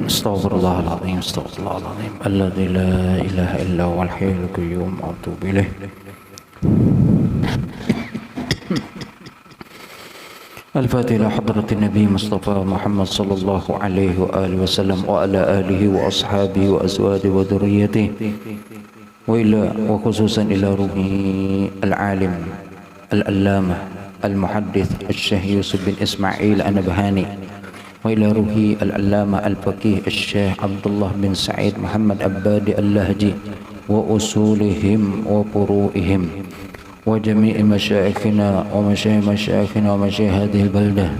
Astaghfirullahaladzim, astaghfirullahaladzim, alladzi la ilaha illa huwal hayyul qayyum, atubu ilaih. Al-Fatihah hadratin Nabi Mustafa Muhammad sallallahu alaihi wa alihi wasallam wa ala alihi wa ashabihi wa azwajihi wa dhurriyyatihi wa ila wa khususan ila ruhi al-alim al-allamah al-muhaddith al-Syekh Yusuf bin Ismail an-Nabhani wa ila ruhi al-allamah al-faqih al-Syekh Abdullah bin Sa'id Muhammad Abbadi al-Lahji wa usulihim wa furu'ihim wa jami'i masyayikhina wa masyayikhina wa masyayikh hadhihi al-baldah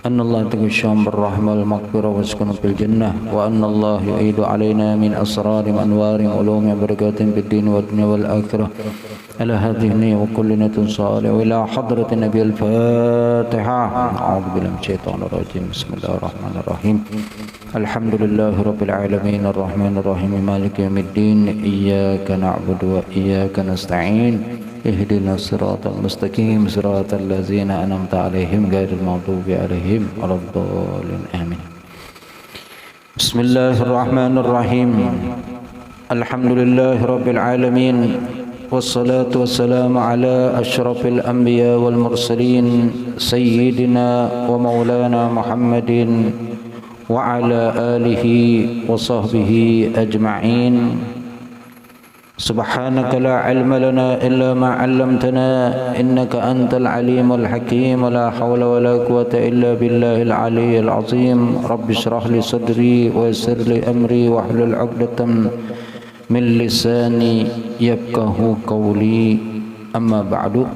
anna Allah taghashsham bir-rahmah wal-maghfirah wa yaskunu fil jannah wa anna Allah yu'idu alaina min asrari wa anwari wa ulumi wa barakatin fid din wa dunya wal akhirah ala hadhihi niyya wa kulli niyatin salih wa ila hadratin nabi al-fatihah a'udzu billahi minasyaitonir rajim bismillahirrahmanirrahim alhamdulillahi rabbil alamin arrahmanir rahim maliki yaumiddin iyyaka na'budu wa iyyaka nasta'in اهدنا الصراط المستقيم صراط الذين أنعمت عليهم غير المغضوب عليهم ولا الضالين آمين. بسم الله الرحمن الرحيم الحمد لله رب العالمين والصلاة والسلام على أشرف الأنبياء والمرسلين سيدنا ومولانا محمد وعلى آله وصحبه أجمعين. سبحانك لا علم لنا إلا ما علمتنا إنك أنت العليم الحكيم ولا حول ولا قوة إلا بالله العلي العظيم رب اشرح لي صدري ويسر لي أمري واحلل عقدة من لساني يفقه قولي أما بعد.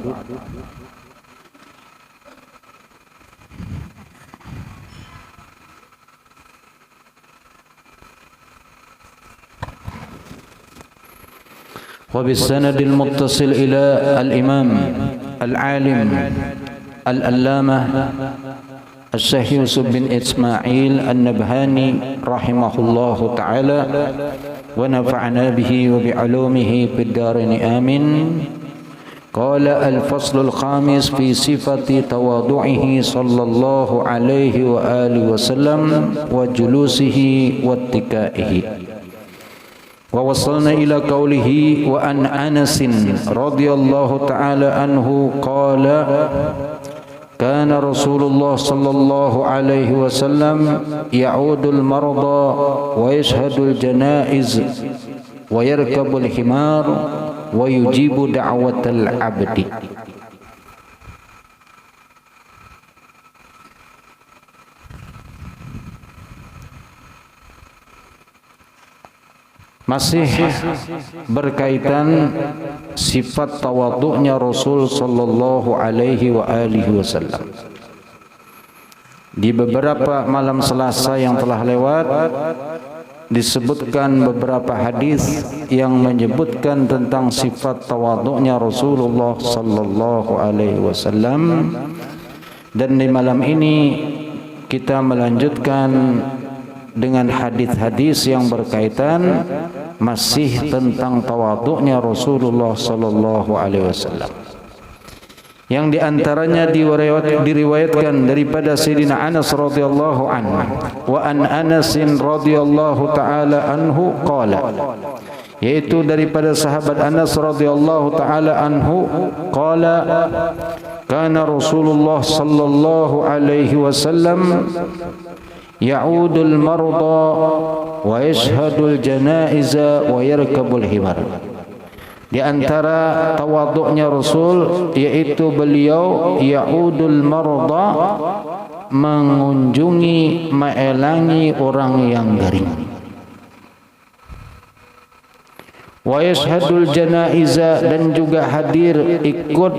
وبالسند المتصل إلى الإمام العالم الألامة الشيخ يوسف بن إسماعيل النبهاني رحمه الله تعالى ونفعنا به وبعلومه في الدارين آمين. قال الفصل الخامس في صفة تواضعه صلى الله عليه وآله وسلم وجلوسه واتكائه. ووصلنا إلى قوله وأن أنس رضي الله تعالى عنه قال كان رسول الله صلى الله عليه وسلم يعود المرضى ويشهد الجنائز ويركب الحمار ويجيب دعوة العبد. Masih berkaitan sifat tawadhu'nya Rasul sallallahu alaihi wa alihi wasallam. Di beberapa malam Selasa yang telah lewat disebutkan beberapa hadis yang menyebutkan tentang sifat tawadhu'nya Rasulullah sallallahu alaihi wasallam, dan di malam ini kita melanjutkan dengan hadis-hadis yang berkaitan masih tentang tawadhu'nya Rasulullah sallallahu alaihi wasallam, yang diantaranya diriwayatkan daripada Sayyidina Anas radhiyallahu anhu. Wa an Anas radhiyallahu taala anhu qala, yaitu daripada sahabat Anas radhiyallahu taala anhu qala kana Rasulullah sallallahu alaihi wasallam ya'udul marda wa yashhadul janaiza wa yarkabul himar. Di antara tawadhu'nya Rasul yaitu beliau ya'udul marda, mengunjungi, meelangi orang yang garing, wa yashhadul janaiza, dan juga hadir ikut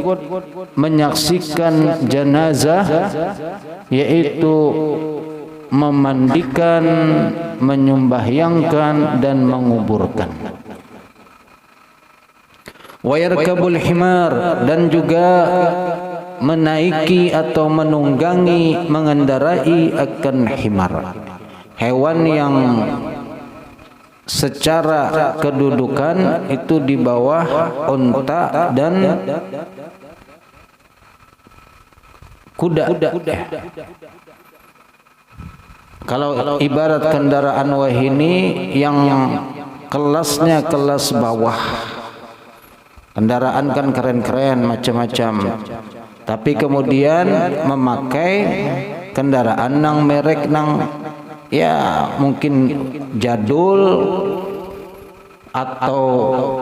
menyaksikan jenazah, yaitu memandikan, menyembahyangkan dan menguburkan. Wa yarkabul himar, dan juga menaiki atau menunggangi, mengendarai akan himar, hewan yang secara kedudukan itu di bawah unta dan kuda. Kalau ibarat kendaraan wahini yang kelasnya kelas bawah, kendaraan kan keren-keren macam-macam, tapi kemudian memakai kendaraan nang merek nang ya mungkin jadul atau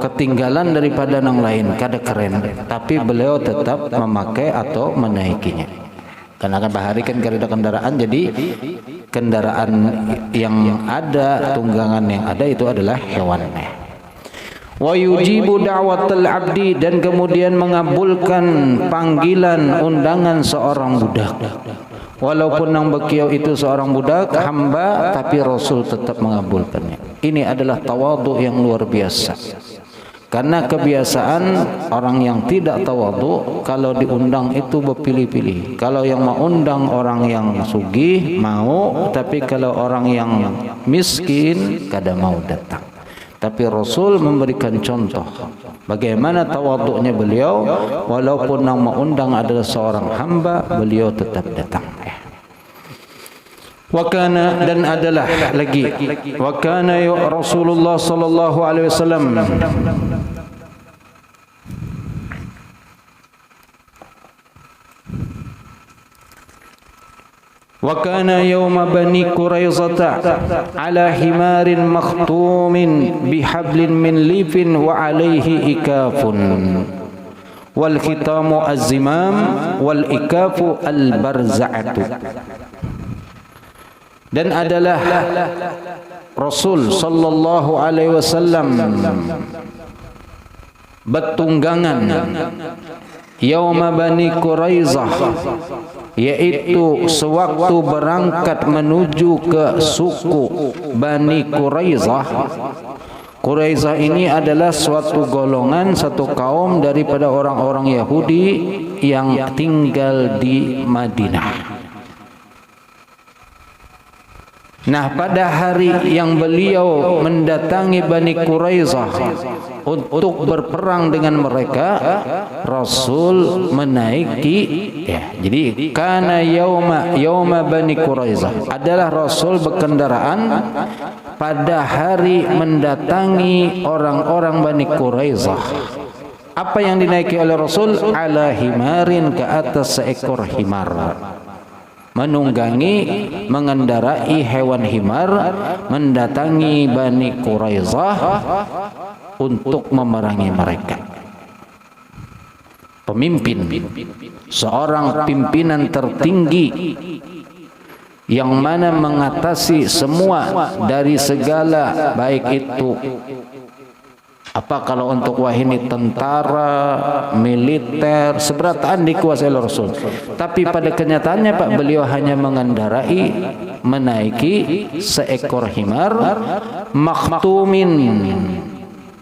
ketinggalan daripada nang lain, kada keren, tapi beliau tetap memakai atau menaikinya. Karena kan bahari kan kada kendaraan, jadi kendaraan yang ada, tunggangan yang ada itu adalah hewannya. Wa yujibu da'watal abdi, dan kemudian mengabulkan panggilan undangan seorang budak. Walaupun nang bekiau itu seorang budak hamba, tapi Rasul tetap mengabulkannya. Ini adalah tawadhu yang luar biasa. Karena kebiasaan orang yang tidak tawadhu kalau diundang itu berpilih-pilih. Kalau yang mau undang orang yang sugih mau, tapi kalau orang yang miskin kada mau datang. Tapi Rasul memberikan contoh bagaimana tawadhu'nya beliau, walaupun yang mau undang adalah seorang hamba, beliau tetap datang. Wakana, dan adalah lagi wakana Rasulullah sallallahu alaihi wasallam wakana yawma bani Quraizata ala himarin makhtumin bihablin min lifin wa alaihi ikafun wal khitamu az-zimam wal ikafu al-barza'atu. Dan adalah Rasul sallallahu alaihi wasallam bertunggangan yauma bani Quraizah, yaitu sewaktu berangkat menuju ke suku Bani Quraizah. Quraizah ini adalah suatu golongan, satu kaum daripada orang-orang Yahudi yang tinggal di Madinah. Nah, pada hari yang beliau mendatangi Bani Quraizah untuk berperang dengan mereka, Rasul menaiki jadi kana yauma Bani Quraizah adalah Rasul berkendaraan pada hari mendatangi orang-orang Bani Quraizah. Apa yang dinaiki oleh Rasul? Ala himarin, ke atas seekor himar, menunggangi, mengendarai hewan himar, mendatangi Bani Quraizah untuk memerangi mereka. Pemimpin, seorang pimpinan tertinggi yang mana mengatasi semua dari segala, baik itu apa kalau untuk wahini tentara, militer, seberataan dikuasai oleh Rasul. Tapi pada kenyataannya Pak, beliau hanya mengendarai, menaiki seekor himar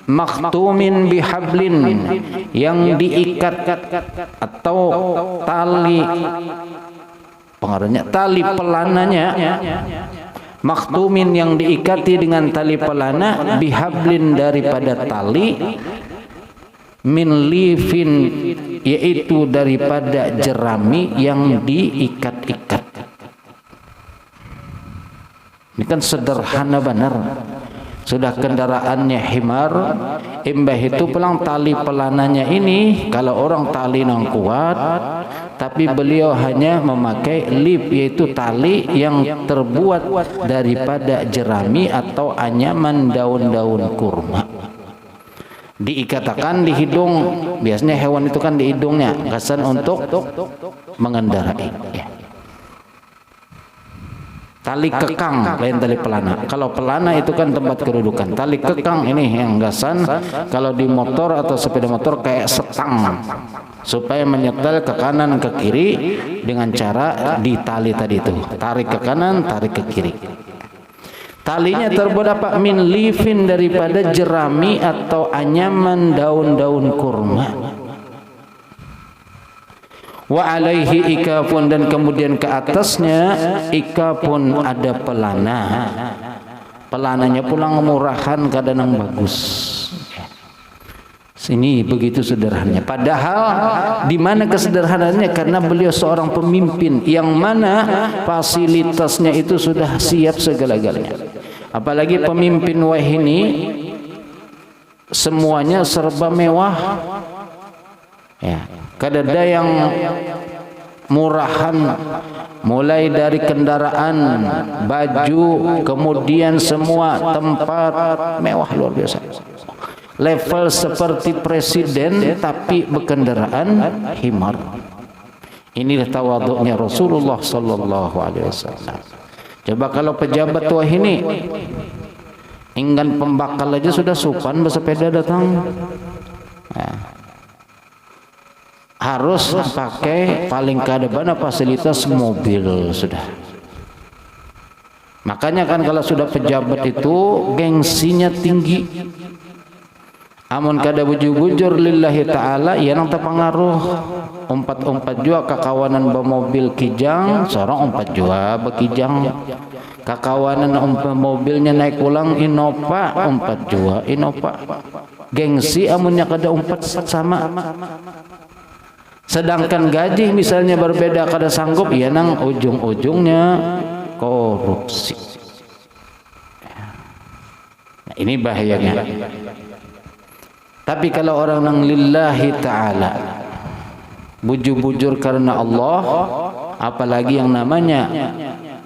makhtumin bihablin, yang diikat atau tali, pengaruhnya tali pelananya, makhtumin yang diikati dengan tali pelana, bihablin daripada tali, min lifin yaitu daripada jerami yang diikat-ikat. Ini kan sederhana benar. Sudah kendaraannya himar, imbah itu pulang tali pelananya ini, kalau orang tali nang kuat, tapi beliau hanya memakai lif, yaitu tali yang terbuat daripada jerami atau anyaman daun-daun kurma. Diikatakan di hidung, biasanya hewan itu kan di hidungnya, kesan untuk mengendarai. Tali kekang lain tali pelana. Kalau pelana itu kan tempat kedudukan. Tali kekang ini yang gasan, kalau di motor atau sepeda motor kayak setang, supaya menyetel ke kanan ke kiri dengan cara ditali tadi itu. Tarik ke kanan, tarik ke kiri. Talinya terbuat apa? Min lifin, daripada jerami atau anyaman daun-daun kurma. Wa alaihi ikafun, dan kemudian ke atasnya ikafun ada pelana. pelananya pulang murahan kadang bagus. Ini begitu sederhananya. Padahal di mana kesederhanaannya? Karena beliau seorang pemimpin yang mana fasilitasnya itu sudah siap segala-galanya. Apalagi pemimpin wahini semuanya serba mewah. Ya, kadada yang murahan, mulai dari kendaraan, baju, kemudian semua tempat mewah luar biasa. Level seperti presiden tapi berkendaraan himar. Inilah tawaduknya Rasulullah sallallahu alaihi wasallam. Coba kalau pejabat tua ini enggan pembakal aja sudah sopan bersepeda datang. Nah, harus pakai paling kadang fasilitas mobil sudah. Makanya kan kalau sudah pejabat itu gengsinya tinggi. Amun kada bujur-bujur lillahi ta'ala ia nang terpengaruh umpat jua kakawanan bermobil kijang seorang umpat jua bekijang kakawanan mobilnya naik ulang Innova umpat jua Innova gengsi amunnya kada umpat sama. Sedangkan gaji misalnya berbeda kada sanggup ia nang ujung-ujungnya korupsi. Nah, ini bahayanya. Tapi kalau orang nang lillahi ta'ala bujur-bujur karena Allah, apalagi yang namanya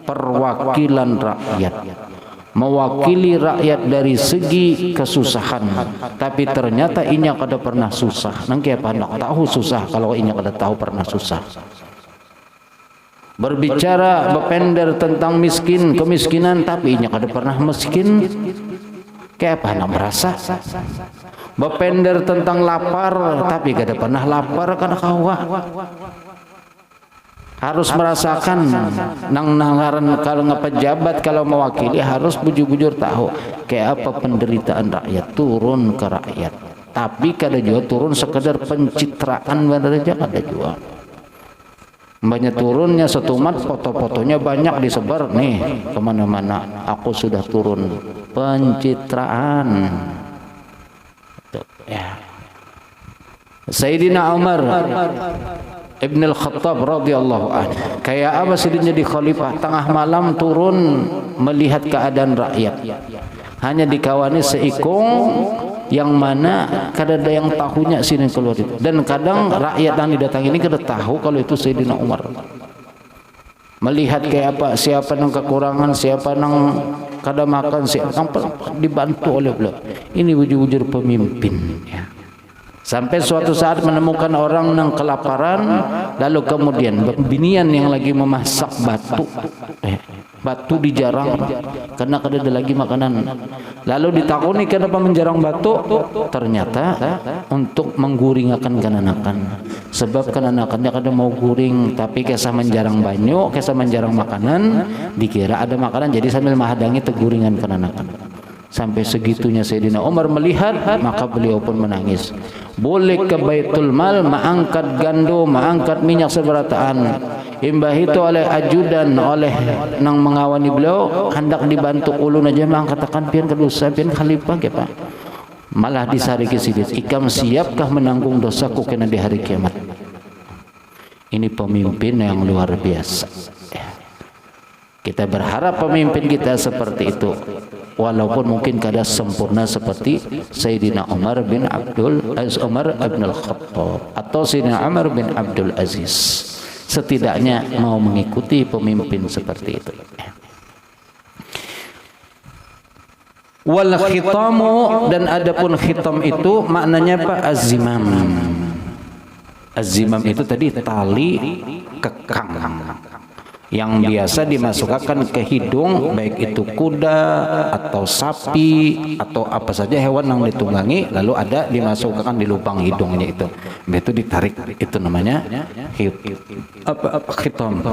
perwakilan rakyat, mewakili rakyat dari segi kesusahan, tapi ternyata inya kada pernah susah. Nang kaya pandang tahu susah kalau inya kada tahu pernah susah. Berbicara berpender tentang miskin, kemiskinan, tapi inya kada pernah miskin. Kaya pandang merasa. Berpender tentang lapar, tapi kada pernah lapar kada kawa. Harus merasakan nang nangaran kalau ngepejabat kalau mewakili harus bujur-bujur tahu kayak apa penderitaan rakyat turun ke rakyat. Tapi kada juga turun sekedar pencitraan saja kada juga. Banyak turunnya setumat foto-fotonya banyak disebar nih kemana-mana. Aku sudah turun pencitraan. Ya. Sayyidina Umar Ibn al-Khattab radhiyallahu anhu kayak apa sih dia jadi khalifah tengah malam turun melihat keadaan rakyat hanya dikawani seikung yang mana kadang ada yang tahunya sini keluar itu dan kadang rakyat yang didatang ini kada tahu kalau itu Sayyidina Umar melihat kayak apa siapa yang kekurangan siapa yang kada makan siapa dibantu oleh beliau. Ini wujud-wujud pemimpin ya. Sampai suatu saat menemukan orang yang kelaparan lalu kemudian binian yang lagi memasak batu dijarang karena kada ada lagi makanan. Lalu ditakuni kenapa menjarang batu? Ternyata untuk mengguringakan kananakan. Sebab kananakannya kada mau guring tapi kisah menjarang banyu, kisah menjarang makanan, dikira ada makanan jadi sambil menghadangi teguringan kananakan. Sampai segitunya Sayyidina Umar melihat maka beliau pun menangis. Boleh ke Baitul Mal mengangkat gandum, mengangkat minyak seberataan. Imbah itu oleh ajudan oleh nang mengawani beliau hendak dibantu ulun aja mengangkatakan pian kedosa pian khalifah ke Pak. Malah disariki sidit. Ikam siapkah menanggung dosaku kena di hari kiamat? Ini pemimpin yang luar biasa. Kita berharap pemimpin kita seperti itu. Walaupun mungkin kada sempurna seperti Sayyidina Umar bin Umar bin Al-Khattab atau Sayyidina Umar bin Abdul Aziz. Setidaknya mau mengikuti pemimpin seperti itu. Wal khitamu dan adapun khitam itu maknanya apa? Az-zimam. Az-zimam itu tadi tali kekang yang biasa dimasukkan ke hidung baik itu kuda atau sapi atau apa saja hewan yang ditunggangi lalu ada dimasukkan di lubang hidungnya itu ditarik itu namanya khitam.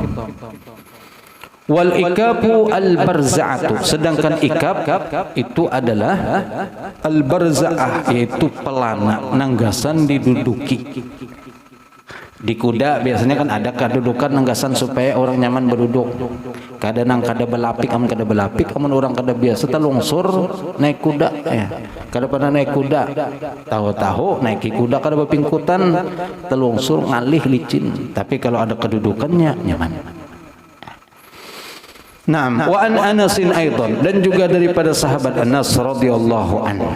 Wal ikabu al barza'atu sedangkan ikab itu adalah al barza'ah yaitu pelana nanggasan diduduki. Di kuda biasanya kan ada kedudukan nenggasan supaya orang nyaman berduduk. Kadang kada belapik, amun orang kada biasa telungsur naik kuda ya. Kada pernah naik kuda, tahu-tahu naik kuda kada bepingkutan, telungsur ngalih licin. Tapi kalau ada kedudukannya nyaman. Naam, wa an Anasin aidan, dan juga daripada sahabat Anas radhiyallahu anhu.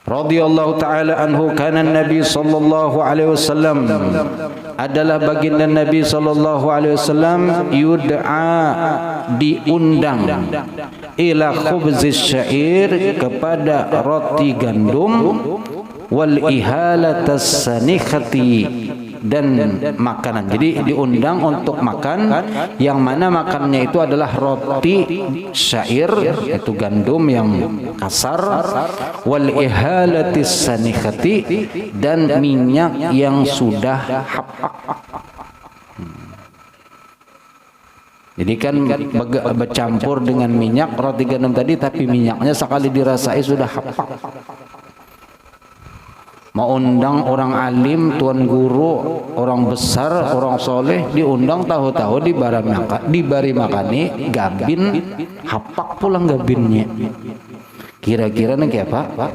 Radhiyallahu ta'ala anhu, kana Nabi sallallahu alaihi wasallam, adalah baginda Nabi sallallahu alaihi wasallam, yud'a, diundang, ila khubzis syair, kepada roti gandum, wal ihalatas sanikhati, dan makanan. Jadi diundang untuk makan, yang mana makannya itu adalah roti syair, yaitu gandum yang kasar, wal ihalatis sanikhati, dan minyak yang sudah hapak. Jadi kan bercampur dengan minyak roti gandum tadi, tapi minyaknya sekali dirasai sudah hapak. Mau undang orang alim, tuan guru, orang besar, orang soleh, diundang, tahu-tahu dibari makani gabin, hapak pulang gabinnya. Kira-kira nih kayak apa?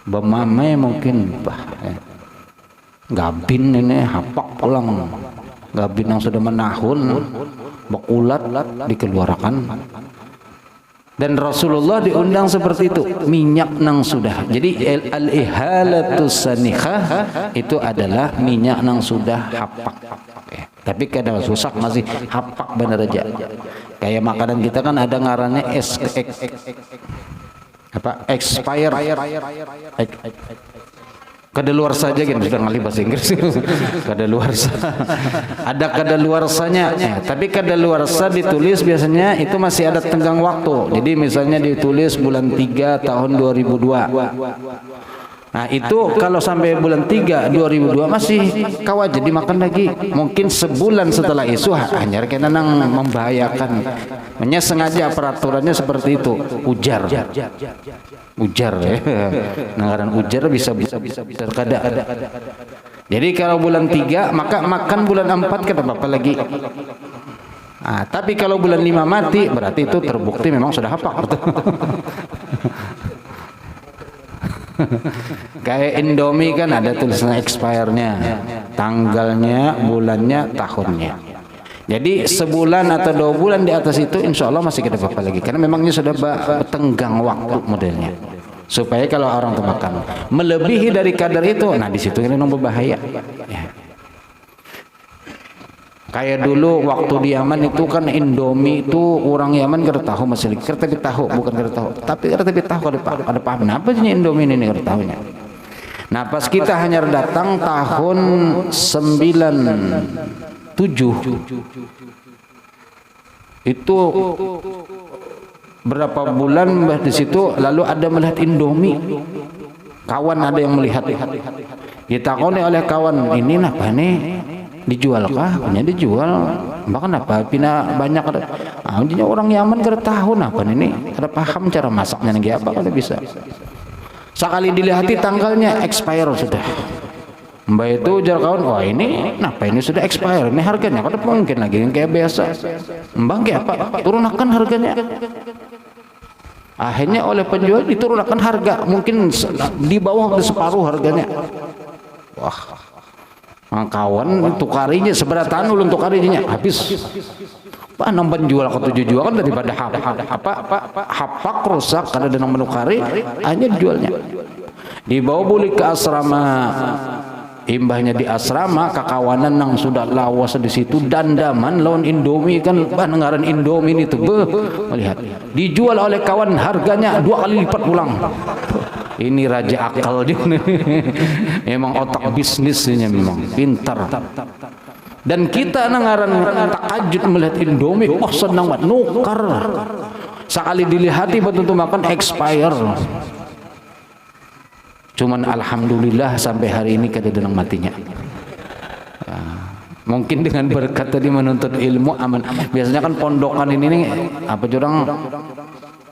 Bemame mungkin, gabin ini hapak pulang, gabin yang sudah menahun, bekulat dikeluarkan. Dan Rasulullah diundang seperti itu, minyak nang sudah. Jadi al-ihalatus sanikhah itu adalah minyak nang sudah hapak. Tapi kadang susah masih hapak bener aja. Kayak makanan kita kan ada ngarannya expire. Kadaluarsa aja gitu, sudah ngalih bahasa Inggris. Kadaluarsa. Ada kadaluarsanya. Tapi kadaluarsa ditulis biasanya itu masih ada tenggang waktu. Jadi misalnya ditulis bulan 3 tahun 2002. Nah itu kalau sampai bulan 3 2002 masih kawat jadi makan lagi. Mungkin sebulan setelah itu hanya kena nang membahayakan. Makanya sengaja peraturannya seperti itu. Ujar ya. Nanggaran ujar bisa kada. Jadi kalau bulan 3 maka makan bulan 4 kada apa-apa lagi. Nah, tapi kalau bulan 5 mati berarti itu terbukti memang sudah hapak. Kayak Indomie kan ada tulisan expire-nya, tanggalnya, bulannya, tahunnya. Jadi sebulan atau 2 bulan di atas itu insya Allah masih kita apa lagi, karena memangnya sudah tenggang waktu modelnya. Supaya kalau orang makan melebihi dari kadar itu, nah di situ ini berbahaya. Ya. Kayak dulu waktu di Yaman itu kan Indomie itu orang Yaman kada tahu masih kada tahu, bukan kada tahu, tapi kada tahu kada paham apa sih Indomie ini kada tahunya. Nah pas kita hanya datang tahun 97 itu berapa bulan di situ lalu ada melihat Indomie, kawan ada yang melihat, ditakoni oleh kawan, ini apa nih? Dijual kah? Punya dijual. Bahkan apa? Pina banyak ada. Orang Yaman kada tahu apa ini, kada paham cara masaknya nih apa kada bisa. Sekali dilihati tanggalnya expire sudah. Mbak itu jar kawan, wah ini kenapa ini sudah expire? Ini harganya kada mungkin lagi yang kayak biasa. Mbak kayak apa? Turunkan harganya. Akhirnya oleh penjual diturunkan harga, mungkin di bawah separuh harganya. Wah. Kawan tukarinya seberatan ulun tukarinya habis. Pak nang penjual ke 7 jual kan daripada hapak rusak karena ada nang menukari hanya dijualnya. Dibawa balik ke asrama. Imbahnya di asrama kakawanan nang sudah lawas di situ dandaman lawan Indomie kan ngaran Indomie itu melihat dijual oleh kawan harganya 2 kali lipat pulang. Ini raja akal dia. Memang otak bisnisnya memang pintar. Dan kita nangaran takajud melihat Indomie, oh senang banget nukar. Sekali dilihati betul-betul makan expire. Cuman alhamdulillah sampai hari ini kada denang matinya. Ya, mungkin dengan berkat tadi menuntut ilmu aman. Biasanya kan pondokan ini nih apa jurang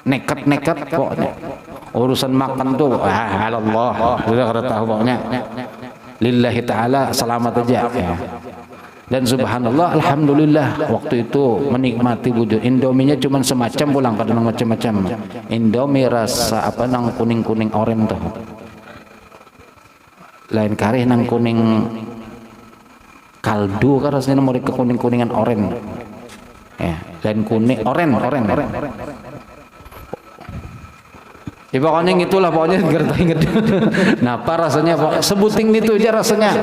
nekat-nekat kok. Urusan makan tuh Allah sudah kada tahu pokoknya. Lillahi ta'ala selamat aja ya. Dan subhanallah alhamdulillah waktu itu menikmati wujud Indominya cuman semacam pulang kadang macam-macam. Indomie rasa apa nang kuning-kuning oren tuh. Lain kali nang kuning kaldu kan rasanya mau ke kuning-kuningan oren. Ya, lain kuning oren. Ya pokoknya gitulah pokoknya inget. Napa rasanya sebuting itu aja rasanya.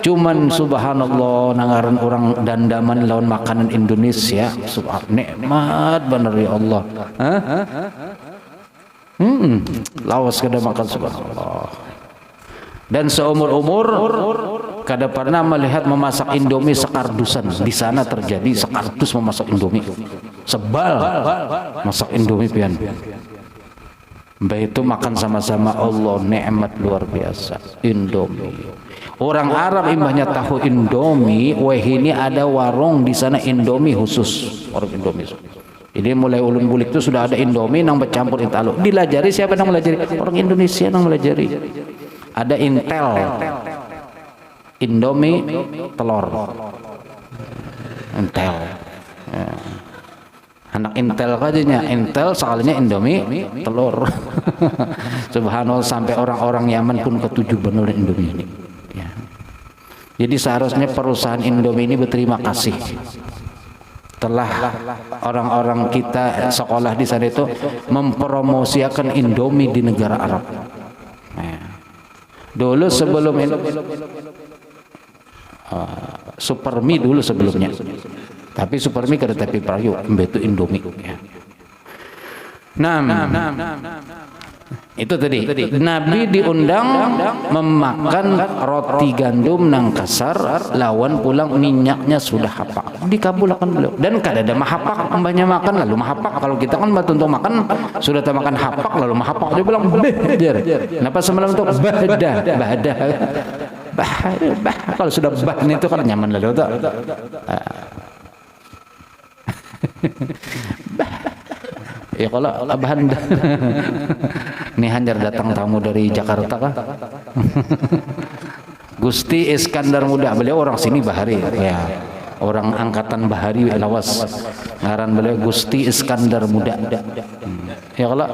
Cuman subhanallah nangaran orang dandaman lawan makanan Indonesia. Nikmat bener ya Allah. Lawas kada makan subhanallah. Dan seumur-umur kada pernah melihat memasak Indomie sekardusan. Di sana terjadi sekardus memasak Indomie. Sebal masak Indomie pian. Mbak itu makan sama-sama Allah nikmat luar biasa Indomie. Orang Arab imbahnya tahu Indomie, wah ini ada warung di sana Indomie khusus orang Indomie. Jadi mulai ulun bulik itu sudah ada Indomie nang bercampur intalo. Dilajari siapa nang melajari? Orang Indonesia nang melajari. Ada Intel, Indomie telur, Intel. Ya. Anak Intel kajanya Intel sekalinya Indomie telur. Subhanallah sampai orang-orang Yaman pun ketujuh benar Indomie ini ya. Jadi seharusnya perusahaan Indomie ini berterima kasih telah orang-orang kita sekolah di sana itu mempromosikan Indomie di negara Arab ya. Dulu sebelum Supermi dulu sebelumnya. Tapi Supermi kada tapi prayu itu Indomie ya. Nah, itu tadi. Nabi diundang memakan roti gandum nang kasar lawan pulang minyaknya sudah hapak. Dikabulkan beliau. Dan kada ada mahapak mbahnya makan lalu mahapak. Kalau kita kan batu untuk makan sudah tak makan hapak lalu mahapak dia bilang beh. Kenapa semalam itu bahada. Kalau sudah bah itu kan nyaman lalu tak. Ya kalau abahan nih Hanjar datang tamu dari Jakarta kah? Gusti Iskandar Muda, beliau orang sini Bahari ya, orang angkatan Bahari lawas ngaran beliau Gusti Iskandar Muda ya kalau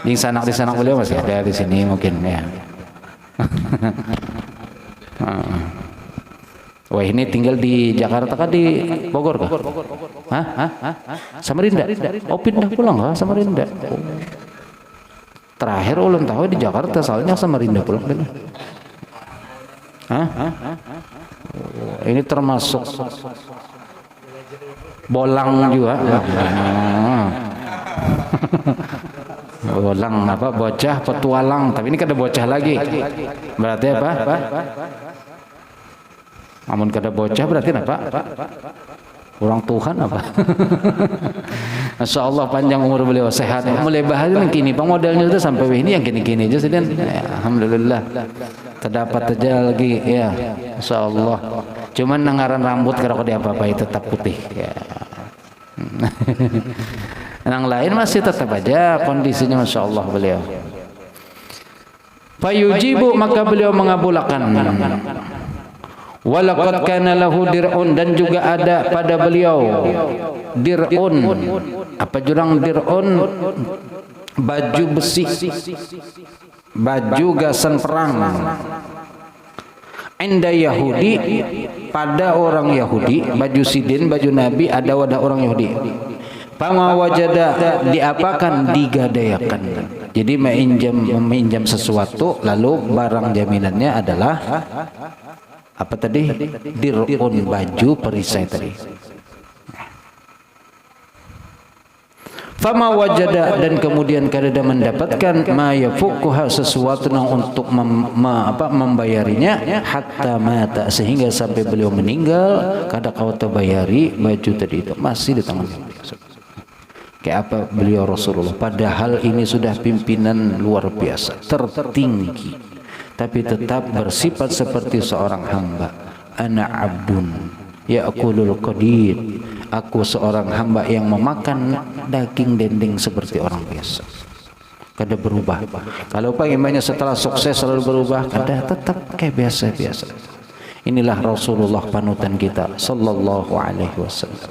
di sana beliau masih ada di sini mungkin ya. Wah ini tinggal di Jakarta kah di Bogor kah? Samarinda? Oh pindah pulang kah Samarinda? Oh. Terakhir ulun tahu di Jakarta soalnya Samarinda pulang kan? Oh, ini termasuk bolang juga. Bolang apa? Bocah petualang. Tapi ini kada bocah lagi. Berarti apa? Amun kada bocah berarti apa? Orang Tuhan apa? Masya Allah panjang umur beliau sehat. Mulai bahagia yang kini pemodalnya itu sampai ini yang kini-kini aja sedang. Ya, alhamdulillah. Terdapat aja lagi ya. Masya Allah. Cuman nangaran rambut kalau dia apa-apa itu tetap putih. Ya. Yang lain masih tetap aja kondisinya Masya Allah beliau. Fayujibu maka beliau mengabulkan. Walaqad kana lahu dir'un dan juga ada pada beliau dir'un. Apa jurang dir'un? Baju besi, baju gasan perang. Inda Yahudi, pada orang Yahudi, baju sidin, baju Nabi ada wadah orang Yahudi. Pama wajada diapakan digadayakan. Jadi meminjam sesuatu lalu barang jaminannya adalah apa tadi? Dir'un, baju perisai tadi. Fama wajada dan kemudian kada mendapatkan ma yafukuha sesuatu yang untuk membayarinya hatta mata sehingga sampai beliau meninggal kada kau terbayari baju tadi itu masih di tangan beliau. Kayak apa beliau Rasulullah padahal ini sudah pimpinan luar biasa tertinggi tapi tetap bersifat seperti seorang hamba. Ana abdun ya'kulul qadir. Aku seorang hamba yang memakan daging dendeng seperti orang biasa. kada berubah. Kalau pengennya setelah sukses selalu berubah, kada, tetap kayak biasa-biasa. Inilah Rasulullah panutan kita sallallahu alaihi wasallam.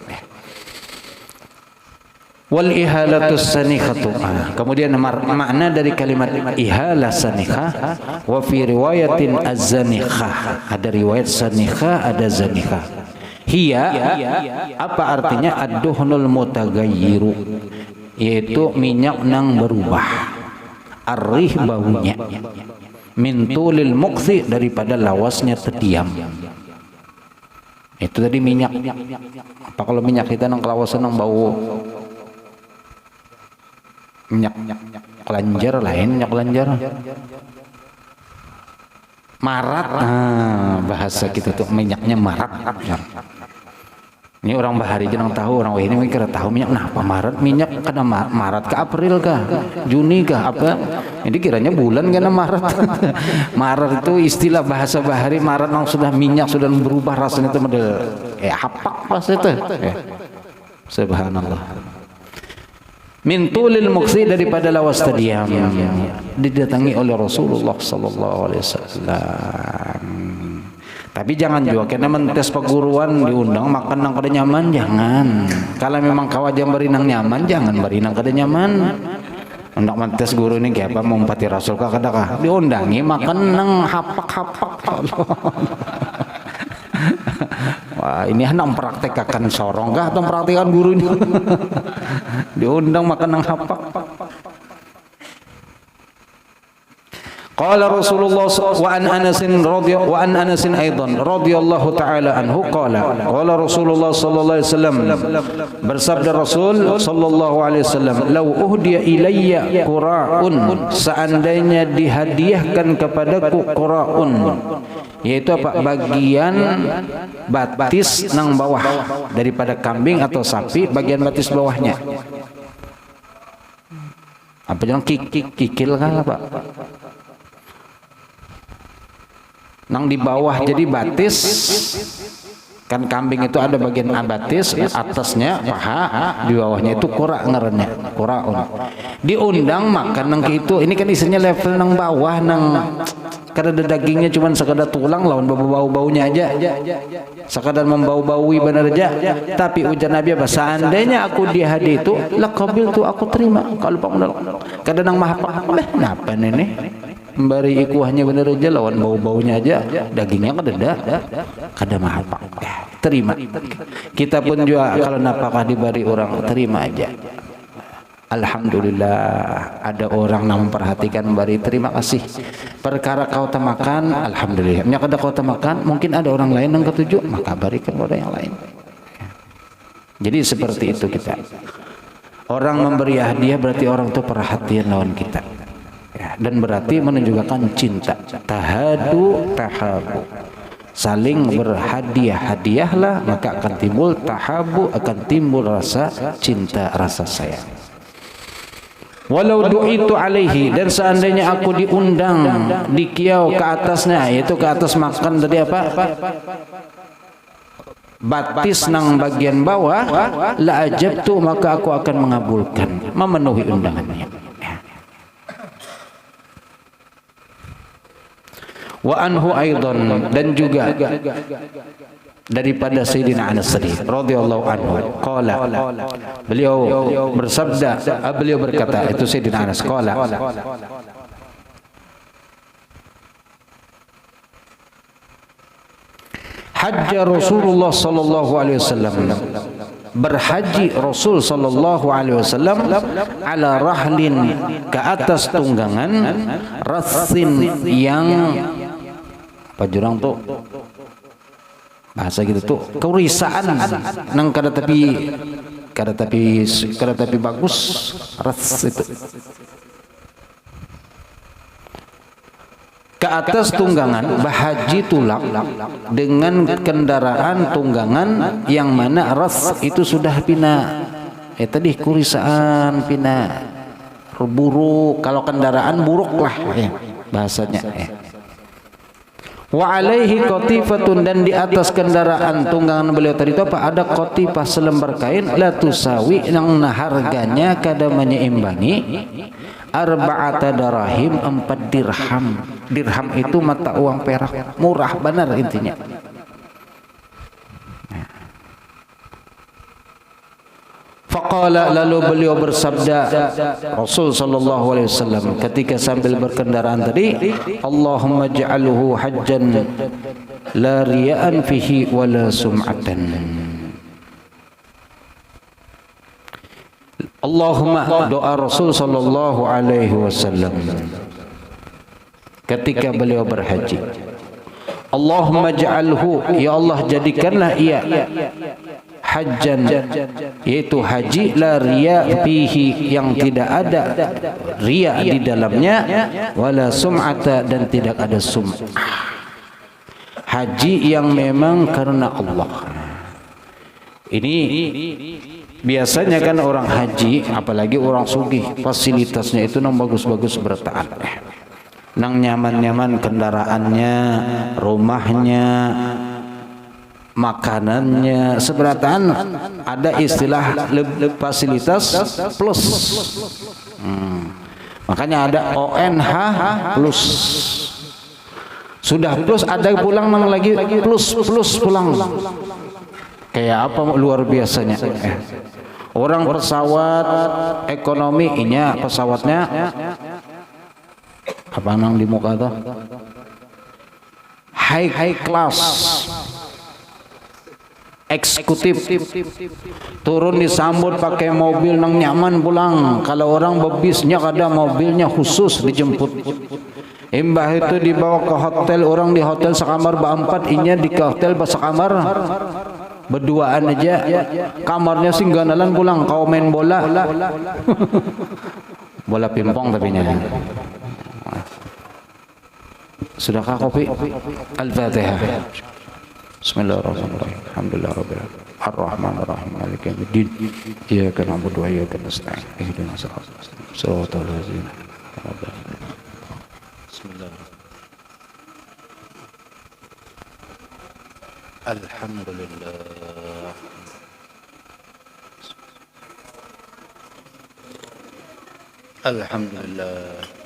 Wal ihalatus sanikhatu. Kemudian makna dari kalimat ihalah sanikha, wa fi riwayatin az-zanikha. Ada riwayat sanikha, ada zanikha. Hiya, apa artinya? Ad-duhnul mutagayyiru, yaitu minyak nang berubah. Arih baunya. Min tulil muqsi, daripada lawasnya terdiam. Itu tadi minyak. Apa kalau minyak kita nang kelawasan nang bau minyak kelenjar, lain minyak kelenjar, marat. Bahasa kita tuh minyaknya marat. Ini orang bahari jangan tahu, orang ini kira tahu minyak. Nah, apa marat? Minyak kena marat ke April kah, Juni kah, apa? Ini kiranya bulan kena marat. Marat itu istilah bahasa bahari. Marat yang sudah minyak sudah berubah rasanya itu model hapak pas itu. Subhanallah. Min tulil muqsi, daripada lawas terdiam. Didatangi oleh Rasulullah sallallahu alaihi wasallam. Tapi jangan juga kena mentes perguruan diundang makan nang kada nyaman, jangan. Kalau memang kawajang berinang nyaman, jangan berinang kada nyaman. Hendak mentes guru ini kayak apa mau empati Rasul kah kada kah? Diundangi makan nang hapak-hapak. Wah, ini hendak mempraktekkan sorong kah atau mempraktekkan guru ini? Diundang makan nang hapak. Qala Rasulullah wa an Anas aidan radhiyallahu taala anhu qala Rasulullah sallallahu alaihi wasallam, bersabda Rasul sallallahu alaihi wasallam, "Lau uhdiya ilayya qura'un," seandainya dihadiahkan kepadaku qura'un, yaitu apa? Bagian batis nang bawah daripada kambing atau sapi, bagian batis bawahnya. Apa jangan kikil kan Pak? Nang di bawah jadi batis, kan kambing itu ada bagian abatis, atasnya paha, di bawahnya itu kura ngarannya, quraun. Diundang makan nang itu, ini kan isinya level nang bawah, nang kada ada dagingnya, cuman sekadar tulang lawan bau-baunya aja, sekadar membau-baui benar aja. Tapi ujar Nabi apa? Seandainya aku dihadi itu, laqabil tu, aku terima. Kalau pak menolak, kada nang mahapa, napa nenek? Memberi ikuahnya bener aja lawan bau-baunya aja, dagingnya kada mahapa, terima. Kita pun juga kalau napakah diberi orang, terima aja. Alhamdulillah ada orang yang memperhatikan, memberi, terima kasih. Perkara kau temakan, alhamdulillah. Nya kada kau temakan, mungkin ada orang lain yang ketujuh, maka berikan kepada yang lain. Jadi seperti itu kita. Orang memberi hadiah berarti orang itu perhatian lawan kita. Dan berarti menunjukkan cinta. Tahadu tahabu, saling berhadiah-hadiahlah, maka akan timbul tahabu, akan timbul rasa cinta, rasa sayang. Walau du'itu alaihi, dan seandainya aku diundang di kiau ke atasnya, yaitu ke atas makan tadi apa? Batis nang bagian bawah, la ajabtu, maka aku akan mengabulkan, memenuhi undangannya. Wa anhu aidan, dan juga daripada Sayyidina Anas radhiyallahu anhu qala, beliau bersabda, beliau berkata, itu Sayyidina Anas qala, hajja Rasulullah sallallahu alaihi wasallam, berhaji Rasul sallallahu alaihi wasallam, ala rahlin, ke atas tunggangan, rasin, yang apa jurang tuh bahasa gitu tuh, kerisaan nang kada tapi bagus, ras itu ke atas tunggangan, bahaji tulak dengan kendaraan tunggangan yang mana ras itu sudah pina tadi kurisaan, pina buruk, kalau kendaraan buruk lah bahasanya. Wa alaihi qatifatun, dan di atas kendaraan tunggangan beliau tadi itu apa? Ada qatifah, selembar kain, la tusawi, yang harganya kada menyeimbangi arba'ata darahim, 4 dirham. Dirham itu mata uang perak, murah benar intinya. Faqala, lalu beliau bersabda, Rasul sallallahu alaihi wasallam ketika sambil berkendaraan tadi, Allahumma ja'alhu hajjan la riya'an fihi wa la sum'atan. Allahumma, doa Rasul sallallahu alaihi wasallam ketika beliau berhaji, Allahumma ja'alhu, ya Allah jadikanlah ia hajjan, yaitu haji, la riya fihi, yang tidak ada riya di dalamnya, wala sum'ata, dan tidak ada sum'ah. Haji yang memang karena Allah. Ini biasanya kan orang haji, apalagi orang sugih, fasilitasnya itu nang bagus-bagus bertahan, nang nyaman-nyaman kendaraannya, rumahnya, makanannya, seberataan. Ada istilah fasilitas plus. Makanya ada ONH plus. Sudah plus, ada pulang nang lagi plus pulang. Kayak apa luar biasanya. Orang pesawat ekonomi, inya pesawatnya apa nang di muka tuh? High class. Eksekutif, turun disambut pakai mobil nang nyaman pulang. Kalau orang bebisnya ada mobilnya khusus dijemput. Imbah itu dibawa ke hotel, orang di hotel sekamar berempat, inya di hotel sekamar berduaan aja. Kamarnya singganalan pulang, kau main bola. Bola pimpong tapi nya. Sudahkah kopi? Al-Fatihah. Bismillahirrahmanirrahim. Alhamdulillahirabbil alamin. Arrahmanirrahim. Maliki yaumiddin. Iyyaka na'budu wa iyyaka nasta'in. Ihdinas siratal ladzina an'amta 'alaihim. Bismillahirrahmanirrahim. Alhamdulillah. Alhamdulillah.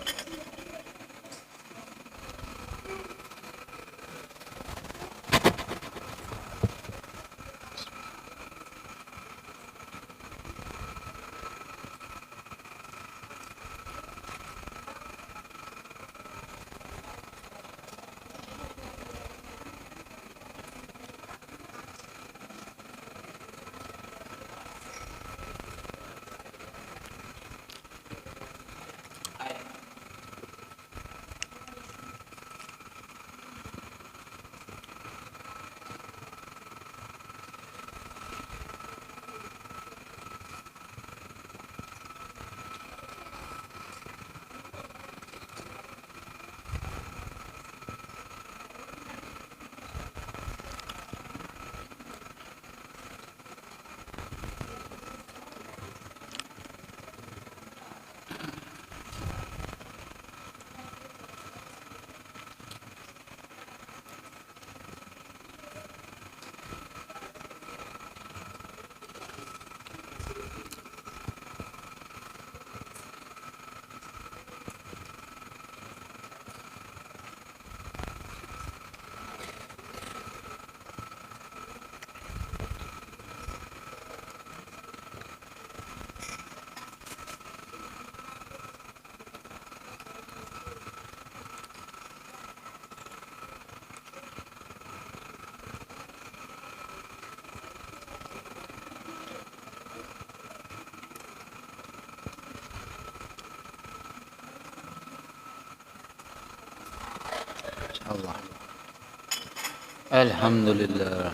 Allah. Alhamdulillah.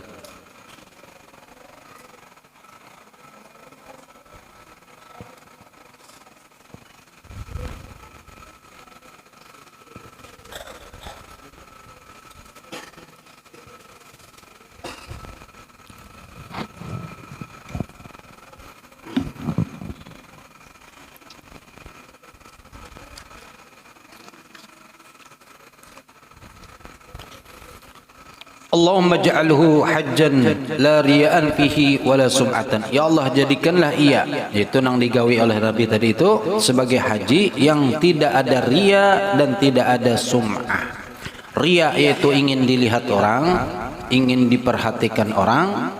Allahumma ja'alhu hajjan la riya'an fihi wala sum'atan. Ya Allah, jadikanlah ia, itu yang digawi oleh Nabi tadi itu, sebagai haji yang tidak ada riya dan tidak ada sum'ah. Riya yaitu ingin dilihat orang, ingin diperhatikan orang,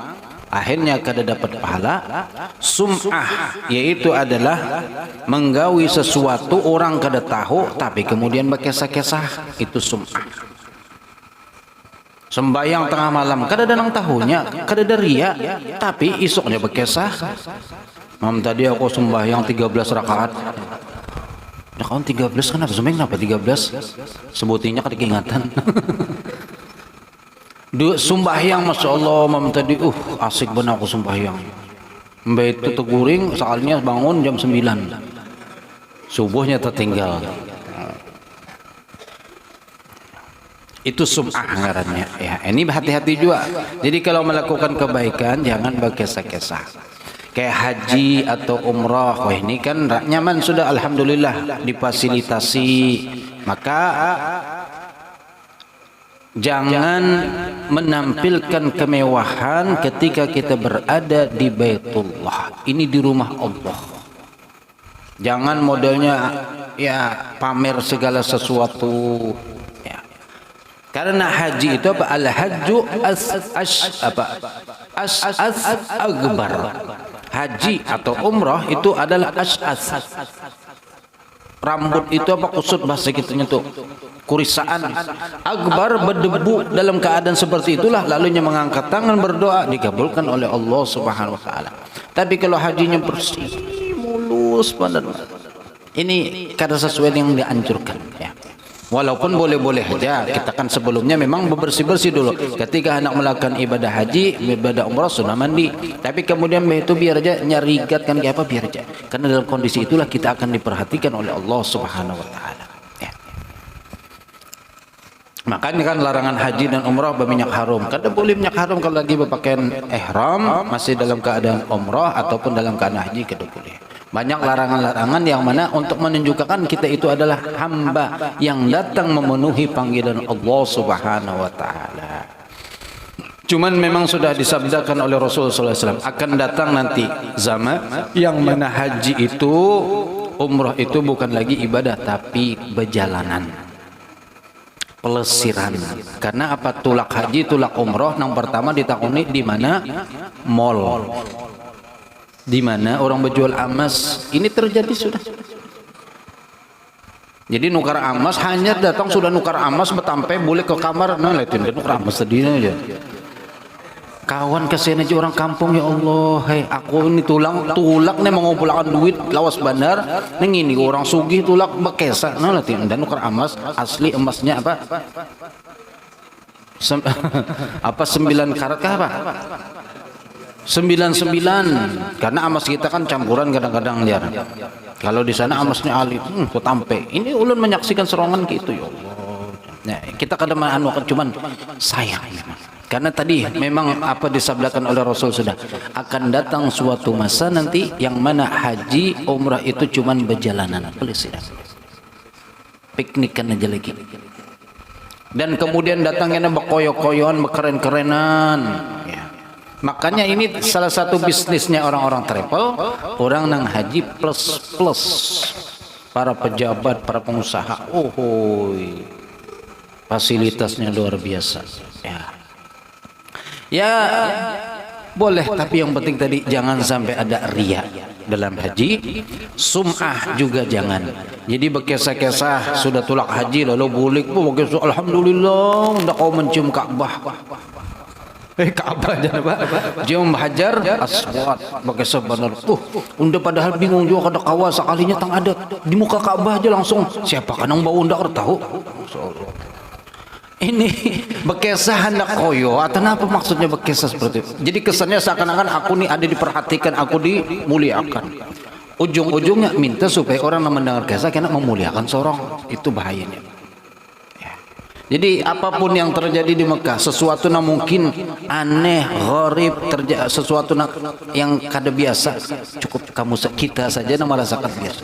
akhirnya kada dapat pahala. Sum'ah yaitu adalah menggawi sesuatu orang kada tahu tapi kemudian berkesah-kesah, itu sum'ah. Sembayang tengah malam kada ada nang tahunya, kada ada riya, tapi isoknya berkesah. Mam tadi aku sembahyang 13 rakaat. Ya kawan 13 kan ada sembahyang kenapa 13? Sebutinya kada keingatan. Sembahyang Masya Allah, mam tadi asik benar aku sembahyang. Mbak itu teguring soalnya bangun jam 9. Subuhnya tertinggal. Itu sum'ah ngarannya ya. Ini hati-hati juga. Jadi kalau melakukan kebaikan jangan berkesah-kesah. Kayak haji atau umrah, wah ini kan nyaman sudah, alhamdulillah difasilitasi. Maka jangan menampilkan kemewahan ketika kita berada di Baitullah. Ini di rumah Allah. Jangan modelnya ya pamer segala sesuatu. Karena haji itu apa? Al-hajju akbar. Haji atau umrah itu adalah as'as. Rambut itu apa? Kusut bahasa kitanya tuh. Kurisaan. Akbar, berdebu. Dalam keadaan seperti itulah lalunya mengangkat tangan berdoa, dikabulkan oleh Allah Subhanahu wa taala. Tapi kalau hajinya bersih, mulus badan, ini kada sesuai yang dianjurkan ya. Walaupun boleh-boleh saja, kita kan sebelumnya memang bersih-bersih dulu. Ketika hendak melakukan ibadah haji, ibadah umrah sunnah mandi. Tapi kemudian itu biar aja nyarigat kan kayak apa biar aja. Karena dalam kondisi itulah kita akan diperhatikan oleh Allah Subhanahu wa taala. Ya. Makanya kan larangan haji dan umrah berminyak harum. Kada boleh minyak harum kalau lagi berpakaian ihram, masih dalam keadaan umrah ataupun dalam keadaan haji kada boleh. Banyak larangan-larangan yang mana untuk menunjukkan kita itu adalah hamba yang datang memenuhi panggilan Allah Subhanahu wa taala. Cuman memang sudah disabdakan oleh Rasulullah SAW, akan datang nanti zaman yang mana haji itu, umrah itu bukan lagi ibadah tapi perjalanan, pelesiran. Karena apa? Tulak haji, tulak umrah yang pertama ditakuni di mana? Mall. Di mana orang berjual emas. Ini terjadi sudah. Jadi nukar emas, hanya datang sudah nukar emas betampe boleh ke kamar, nah lihatin dia nukar emas tadi aja. Kawan kasihan aja orang kampung, ya Allah, hei aku ini tulak nih mengumpulkan duit lawas bandar, nih ini orang sugih tulak bekesa, nah lihatin dan nukar emas asli, emasnya apa? Apa 9 karat kah apa? 99, karena emas kita kan campuran kadang-kadang liar. Kalau di sana emasnya ali, ketampe. Ini ulun menyaksikan serongan gitu ya Allah. Nah, kita kadang anukan cuman sayang. Karena tadi memang apa disabdakan oleh Rasul sudah akan datang suatu masa nanti yang mana haji umrah itu cuman berjalanan, pelesiran. Piknikan aja lagi. Dan kemudian datangnya berkoyo-koyoan, berkeren-kerenan. Ya. Makanya ini salah satu bisnisnya orang-orang travel, orang nang haji plus para pejabat, para pengusaha. Fasilitasnya luar biasa. Ya, boleh, tapi yang penting tadi jangan sampai ada riya dalam haji. Sum'ah juga jangan. Jadi berkesah-kesah sudah tulak haji lalu bulik alhamdulillah ndak kau mencium Ka'bah. Ka'bah aja Pak. Cium Hajar Aswad pakai sebenar. Unda padahal bingung juga kada kawa sekalinya tang ada di muka Ka'bah aja langsung siapa kan yang bau unda tahu. Ini bekesah hendak koyo atau apa maksudnya bekesah seperti itu. Jadi kesannya seakan-akan aku nih ada diperhatikan, aku dimuliakan. Ujung-ujungnya minta supaya orang yang mendengar kisah kena memuliakan seorang, itu bahayanya. Jadi apapun yang terjadi di Mekah, sesuatu yang mungkin aneh, gharib, sesuatu yang kada biasa, cukup kita saja yang merasakan biasa.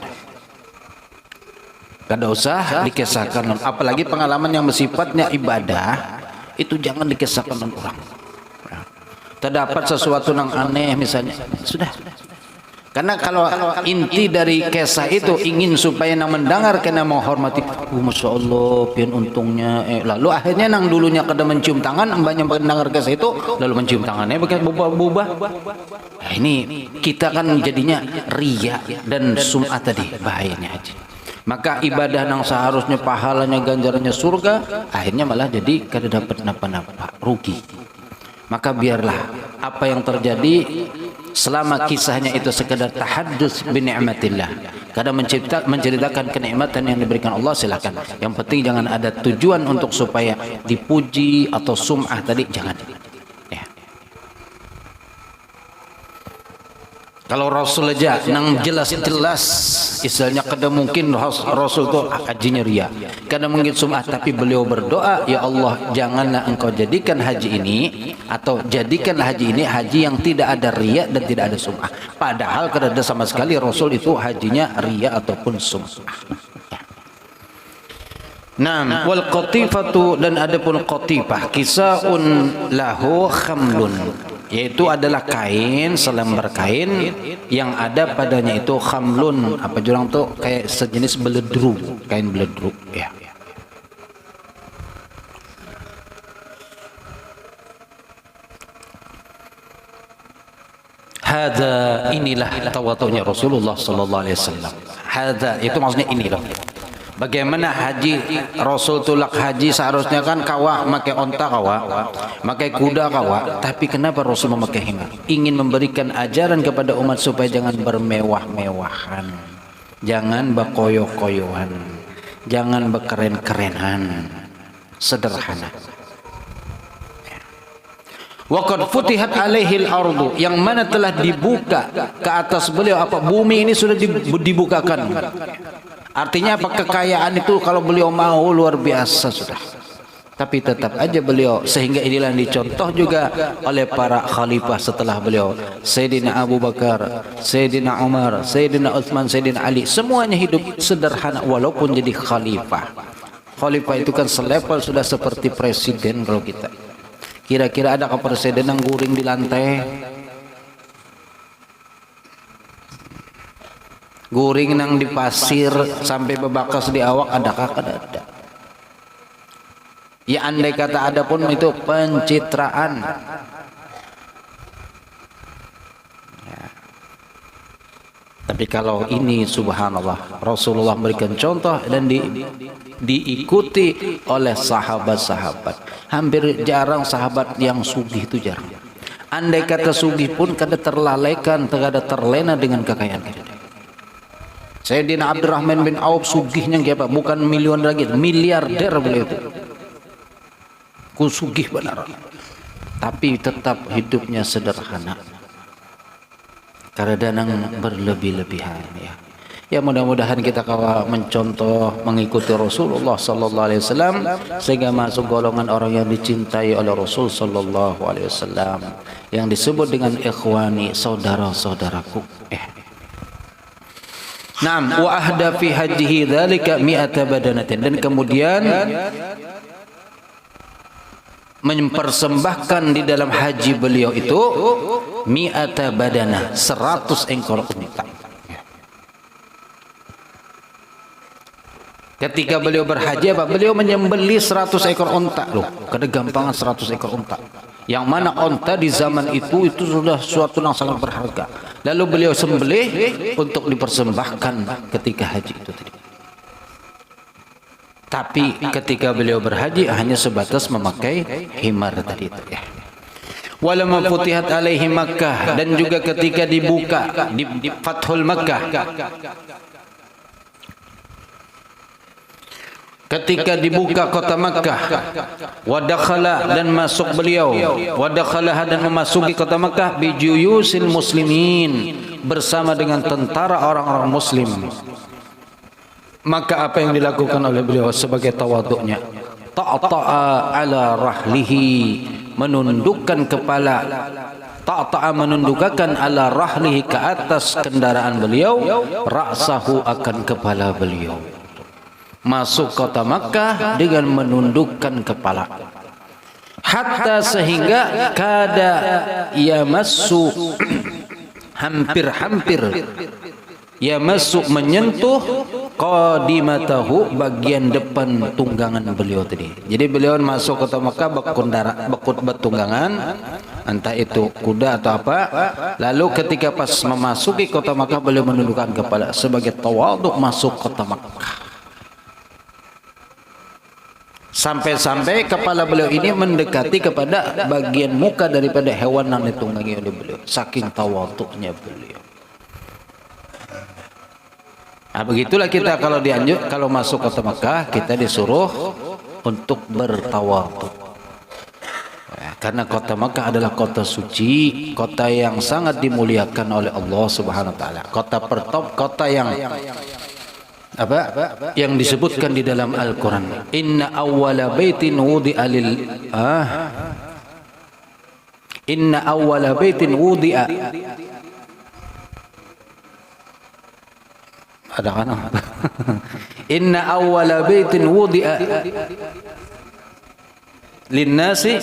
Kada usah dikisahkan, apalagi pengalaman yang bersifatnya ibadah, Itu jangan dikisahkan orang. Terdapat sesuatu yang aneh misalnya, sudah. Karena kalau inti dari kisah itu ingin supaya nang mendengar kena menghormati, masya Allah, pian untungnya. Lalu akhirnya nang dulunya kada mencium tangan, banyak mendengar kisah itu, lalu mencium tangannya pakai bubah-bubah. Nah, ini kita kan jadinya riya dan sum'ah tadi, bahayanya aja. Maka ibadah nang seharusnya pahalanya ganjarannya surga, akhirnya malah jadi kada dapat napa-napa, rugi. Maka biarlah apa yang terjadi selama kisahnya itu sekedar tahaddus bi ni'matillah, kadang menceritakan kenikmatan yang diberikan Allah, silakan. Yang penting jangan ada tujuan untuk supaya dipuji atau sum'ah tadi, jangan. Ya. Kalau Rasul aja nang jelas-jelas istilahnya kadang mungkin Rasul itu hajinya ria, kadang mungkin sum'ah, tapi beliau berdoa, ya Allah janganlah engkau jadikan haji ini atau jadikanlah haji ini haji yang tidak ada ria dan tidak ada sum'ah. Padahal kada ada sama sekali Rasul itu hajinya ria ataupun sum'ah. Nah, wal qatifatu, dan adapun qatifah kisaun lahu khamlun, yaitu adalah kain, selembar kain yang ada padanya itu khamlun, apa jurang tuh kayak sejenis beledru, kain beledru ya. Hada, inilah tawadhu'nya Rasulullah sallallahu alaihi wasallam. Hada itu maksudnya inilah. Bagaimana haji Rasul tulak haji seharusnya kan kawa, makai onta kawa, makai kuda kawa, tapi kenapa Rasul memakai himar? Ingin memberikan ajaran kepada umat supaya jangan bermewah-mewahan, jangan berkoyo-koyohan, jangan berkeren-kerenan, sederhana. Waqad futihat alaihil ardu, yang mana telah dibuka ke atas beliau apa, bumi ini sudah dibukakan. Artinya apa, kekayaan itu kalau beliau mau luar biasa sudah. Tapi tetap aja beliau, sehingga inilah dicontoh juga oleh para khalifah setelah beliau, Sayyidina Abu Bakar, Sayyidina Umar, Sayyidina Utsman, Sayyidina Ali, semuanya hidup sederhana walaupun jadi khalifah. Khalifah itu kan selevel sudah seperti presiden. Kalau kita kira-kira ada ke presiden yang guring di lantai, guring nang di pasir sampai bebakas di awak, adakah? Ada. Ya andai kata ada pun itu pencitraan. Ya. Tapi kalau ini subhanallah, Rasulullah memberikan contoh dan diikuti oleh sahabat-sahabat. Hampir jarang sahabat yang sugih, itu jarang. Andai kata sugih pun kada terlalaikan, kada terlena dengan kekayaan. Sayyidina Abdurrahman bin Auf sugihnya apa? Bukan miliar lagi, miliarder beliau itu. Ku sugih benar. Tapi tetap hidupnya sederhana. Kadang berlebih-lebihan ya. Ya mudah-mudahan kita kawa mencontoh mengikuti Rasulullah sallallahu alaihi wasallam sehingga masuk golongan orang yang dicintai oleh Rasul sallallahu alaihi wasallam yang disebut dengan ikhwani, saudara-saudaraku. Naam, wa ahda fi hajihi dzalika mi'ata badanatin, dan kemudian mempersembahkan di dalam haji beliau itu mi'ata badanah, 100 ekor unta. Ketika beliau berhaji apa? Beliau menyembelih 100 ekor unta. Loh, kada gampangan 100 ekor unta. Yang mana unta di zaman itu sudah suatu yang sangat berharga. Lalu beliau sembelih untuk dipersembahkan ketika haji itu tadi. Tapi ketika beliau berhaji hanya sebatas memakai himar tadi itu ya. Walamma futihat alaihi Makkah, dan juga ketika dibuka di Fathul Makkah, ketika dibuka kota Makkah, wadakhala, dan masuk beliau, wadakhalah, dan memasuki kota Makkah bijuyusil muslimin, bersama dengan tentara orang-orang muslim. Maka apa yang dilakukan oleh beliau sebagai tawaduknya? Ta'ta'a ala rahlihi, menundukkan kepala, ta'ta'a menundukkan ala rahlihi, ke atas kendaraan beliau, ra'sahu, akan kepala beliau. Masuk kota Makkah dengan menundukkan kepala. hatta sehingga kada yamassu hampir-hampir yamassu menyentuh qadimatahu bagian depan tunggangan beliau tadi. Jadi beliau masuk kota Mekah bekut bertunggangan, entah itu kuda atau apa. Lalu ketika pas memasuki kota Mekah beliau menundukkan kepala sebagai tawaduk masuk kota Mekah. Sampai-sampai kepala beliau ini mendekati kepada bagian muka daripada hewan yang ditunggangi oleh beliau. Saking tawaduknya beliau. Nah, begitulah kita kalau masuk kota Mekah kita disuruh untuk bertawadhu. Ya, karena kota Mekah adalah kota suci, kota yang sangat dimuliakan oleh Allah Subhanahu wa taala. Kota yang apa? Yang disebutkan di dalam Al-Qur'an. Inna awwala baitin wudi'a Inna awwala baitin wudi'a ada kan? Inna awwala baitin wudi'a linnasi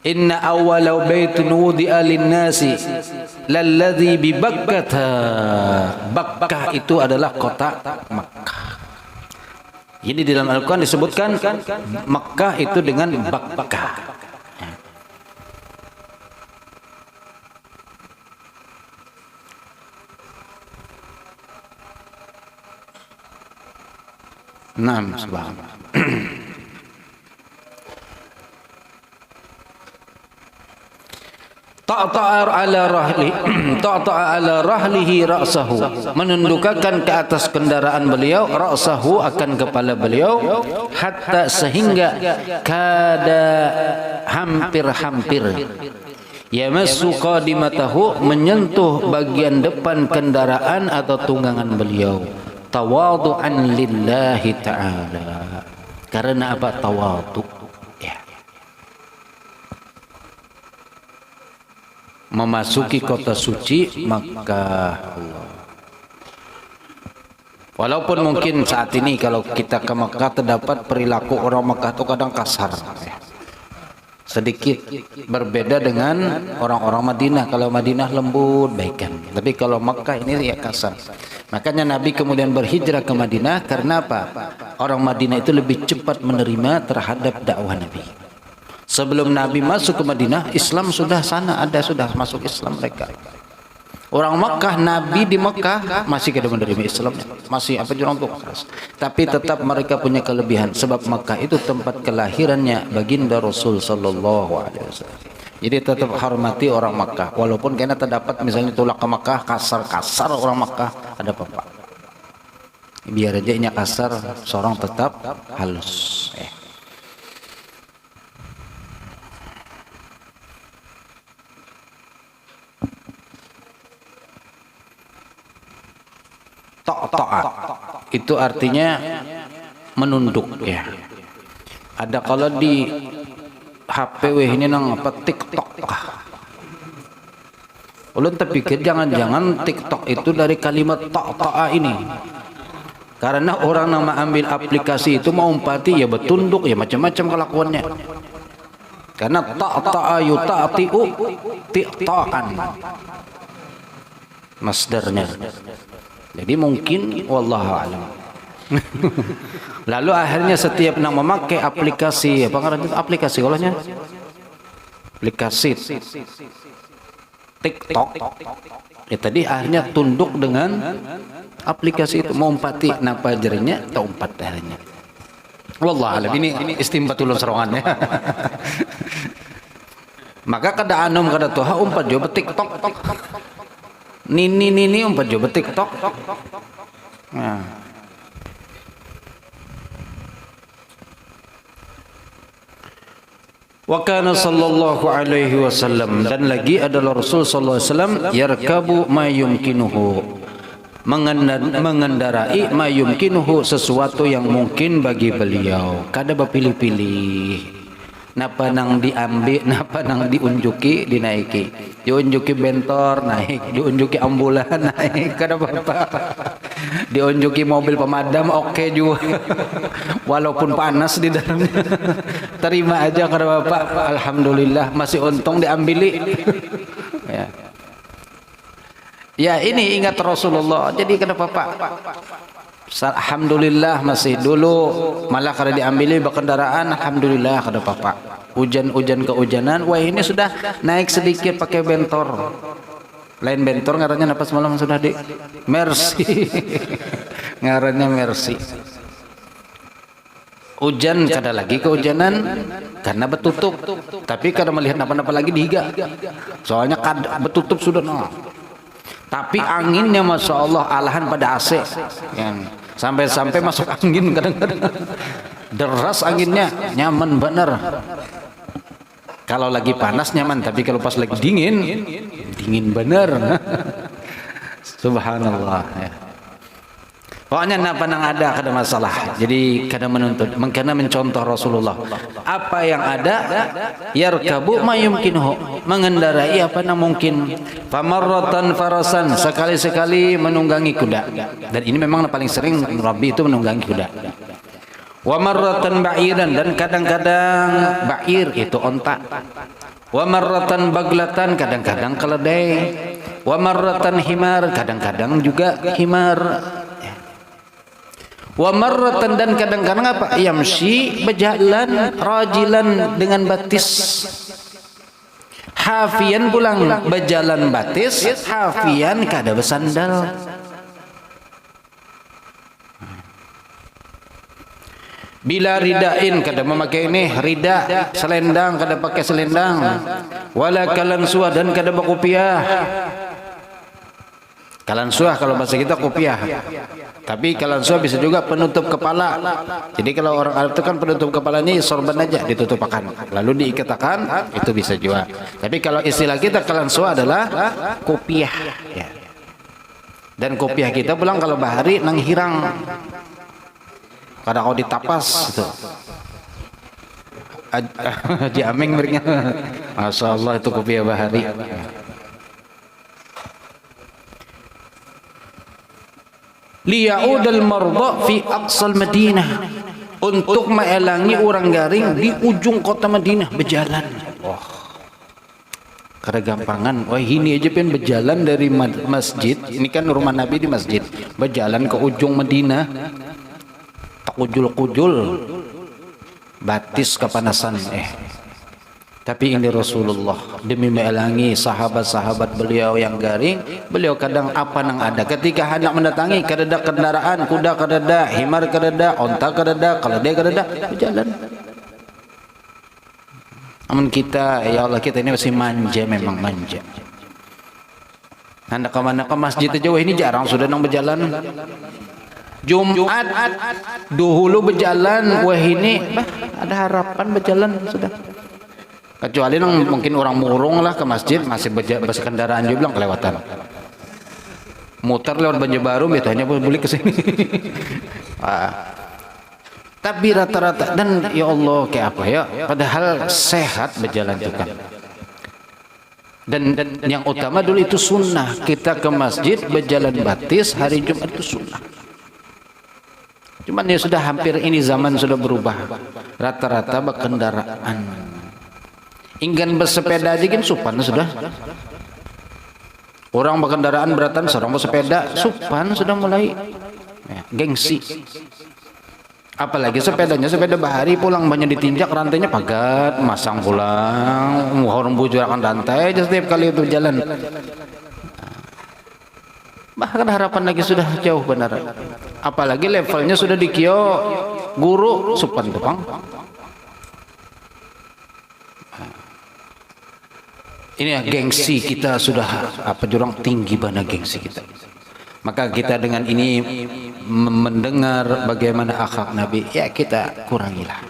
Inna awwala baitin wudi'a linnasi lalladzi bi Bakkah. Bakkah itu adalah kota Makkah. Jadi di dalam Al-Qur'an disebutkan Makkah itu dengan Bakkah. Naam, subhanallah. Ta'ta'a ala rahlihi ra'sahu, menundukkan ke atas kendaraan beliau ra'sahu akan kepala beliau, hatta sehingga kada hampir-hampir yamassu qadimatahu menyentuh bagian depan kendaraan atau tunggangan beliau. Tawadhu'an lillahi ta'ala. Karena apa tawadhu? Ya. Memasuki kota suci Makkah. Walaupun mungkin saat ini kalau kita ke Makkah terdapat perilaku orang Makkah itu kadang kasar. Sedikit berbeda dengan orang-orang Madinah. Kalau Madinah lembut baikan, tapi kalau Makkah ini ya kasar. Makanya Nabi kemudian berhijrah ke Madinah karena apa? Orang Madinah itu lebih cepat menerima terhadap dakwah Nabi. Sebelum Nabi masuk ke Madinah, Islam sudah masuk Islam mereka. Orang Makkah, Nabi di Makkah masih kada menerima Islam, masih tapi tetap mereka punya kelebihan sebab Makkah itu tempat kelahirannya baginda Rasul sallallahu alaihi wasallam. Jadi tetap hormati orang Makkah walaupun kena terdapat misalnya tulak ke Makkah kasar orang Makkah ada apa-apa. Biar aja nya kasar, seorang tetap halus. Ta'at itu artinya menunduk ya. Ada kalau di HP ini nang apa TikTok. Ulun terpikir jangan-jangan TikTok itu dari kalimat ta'a ini. Karena orang nama ambil aplikasi itu mau umpati ya bertunduk ya macam-macam kelakuannya. Karena ta'a yuta'tiu ti'ta'an. Masdarnya. Jadi mungkin wallahu a'lam. Lalu akhirnya setiap nak memakai aplikasi apa ngaran itu aplikasi olehnya aplikasi TikTok ya tadi akhirnya tunduk dengan aplikasi itu mau umpati napa jerinya atau umpat akhirnya wallahu a'lam. Ini istimbatul serongan ya. Maka kada anum kada tuha umpat jo TikTok nini umpat jo TikTok. Nah. Wa kana sallallahu alaihi wasallam, dan lagi adalah Rasul sallallahu alaihi wasallam yarkabu ma yumkinuhu, mengendarai ma yumkinuhu sesuatu yang mungkin bagi beliau, kada berpilih-pilih. Napa nang diambil, napa nang diunjuki, dinaiki. Diunjuki bentor, naik. Diunjuki ambulan, naik. Kada apa-apa. Diunjuki mobil pemadam, oke juga. Walaupun panas di dalamnya. Terima aja kada apa-apa. Alhamdulillah, masih untung diambili. Ya. Ya ini ingat Rasulullah. Jadi kada apa-apa. Alhamdulillah masih dulu malah kada diambili berkendaraan, alhamdulillah kada apa-apa. Hujan-hujan kehujanan, wah ini sudah naik sedikit pakai bentor. Lain bentor ngarannya apa semalam sudah di Mercy. Ngarannya Mercy. Hujan kada lagi kehujanan karena betutup. Tapi kada melihat apa-apa lagi dihiga. Soalnya kada betutup sudah no. Tapi anginnya Masya Allah alahan pada AC. Sampai-sampai masuk angin kadang-kadang. Deras anginnya, nyaman bener. Kalau lagi panas nyaman, tapi kalau pas lagi dingin, dingin bener. Subhanallah. Ya. Pokoknya napa nang ada kada masalah. Jadi kada menuntut, karena mencontoh Rasulullah. Apa yang ada yarkabu ma yumkinuhu, mengendarai apa yang mungkin. Famarratan farasan, sekali-sekali menunggangi kuda. Dan ini memang paling sering Rabbi itu menunggangi kuda. Wa marratan ba'iran, dan kadang-kadang ba'ir itu onta. Wa marratan baglatan, kadang-kadang keledai. Wa marratan himar, kadang-kadang juga himar. Wa marratan, dan kadang-kadang apa? Yamshi, berjalan, rajilan dengan batis. Hafian pulang, berjalan batis, hafian kada bersandal. Bila ridain, kada memakai ini rida, selendang kada pakai selendang. Wala kalansuah, dan kada berkopiah. Kalansuah kalau bahasa kita kopiah. Tapi kalansuah bisa juga penutup kepala. Jadi kalau orang Arab itu kan penutup kepalanya sorban aja ditutupkan, lalu diikatakan, itu bisa juga. Tapi kalau istilah kita kalansuah adalah kopiah. Ya. Dan kopiah kita pulang kalau bahari nang hirang. Kadang kau ditapas itu. Haji Aming mereka. Masya Allah itu kopiah bahari. Liyaudal marda fi aqsal Madinah, untuk melangi orang garing di ujung kota Madinah berjalan. Wah, kada gampangan. Wah ini aja pengen berjalan dari masjid. Ini kan rumah Nabi di masjid. Berjalan ke ujung Madinah, tak kujul-kujul, batis kepanasan. Tapi ini Rasulullah demi melangi sahabat-sahabat beliau yang garing, beliau kadang apa nang ada. Ketika hendak mendatangi, kadada kendaraan, kuda kadada, himar kadada, onta kadada, keledai kadada, berjalan. Namun kita, ya Allah, kita ini masih manja, memang manja. Hendak kemana ke masjid aja, wah ini jarang sudah nang berjalan. Jumat dahulu berjalan, wah ini ada harapan berjalan sudah. Kecuali nang mungkin orang murung lah ke masjid, masih kendaraan juga bilang kelewatan. Muter lewat Banjarbaru, biasanya boleh ke sini. Tapi rata-rata, dan ya Allah kayak apa ya? Padahal sehat berjalan juga. Dan yang utama dulu itu sunnah. Kita ke masjid berjalan batis hari Jumat itu sunnah. Cuman ya sudah hampir ini zaman sudah berubah. Rata-rata berkendaraan. Ingin bersepeda aja kan supan sudah. Orang berkendaraan beratan, seorang bersepeda supan sudah mulai ya, gengsi. Apalagi sepedanya sepeda bahari pulang banyak ditinjak, rantainya pagat, masang pulang, orang bujurakan rantai aja setiap kali itu jalan. Bahkan harapan lagi sudah jauh benar. Apalagi levelnya sudah di kio guru supan tepang. Ini ya gengsi kita sudah apa jurang tinggi bana gengsi kita. Maka kita dengan ini mendengar bagaimana akhlak Nabi, ya kita kurangilah.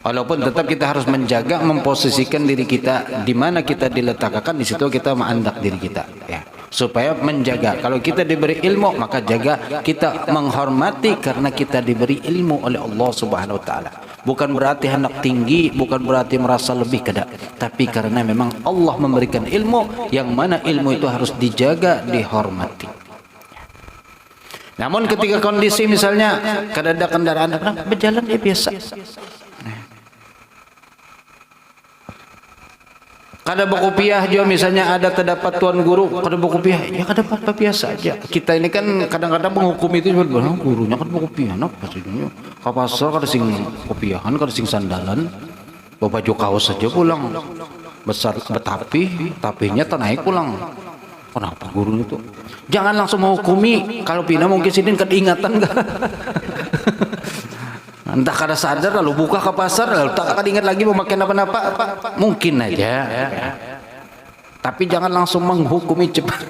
Walaupun tetap kita harus menjaga, memposisikan diri kita di mana kita diletakkan, di situ kita mengandak diri kita, ya. Supaya menjaga. Kalau kita diberi ilmu, maka jaga kita menghormati karena kita diberi ilmu oleh Allah Subhanahu wa taala. Bukan berarti hendak tinggi, bukan berarti merasa lebih, kada. Tapi karena memang Allah memberikan ilmu yang mana ilmu itu harus dijaga, dihormati. Namun ketika kondisi misalnya kada ada kendaraan, berjalan dia biasa. Kada berkopiah juga misalnya ada terdapat tuan guru kada berkopiah, ya kada apa-apa biasa aja. Kita ini kan kadang-kadang menghukum itu cuma gurunya kan berkopiah, apa sih dunia? Ke pasar kada sing kopiahan, kada sing sandalan, bawa baju kaos saja pulang. Besar betapi, tapinya naik pulang. Kenapa guru itu? Jangan langsung menghukumi. Kalau pina mungkin sidin kada ingatan enggak. Entah kada sadar lalu buka ke pasar lalu tak kada ingat lagi memakai apa-apa, mungkin aja. Tapi jangan langsung menghukumi cepat.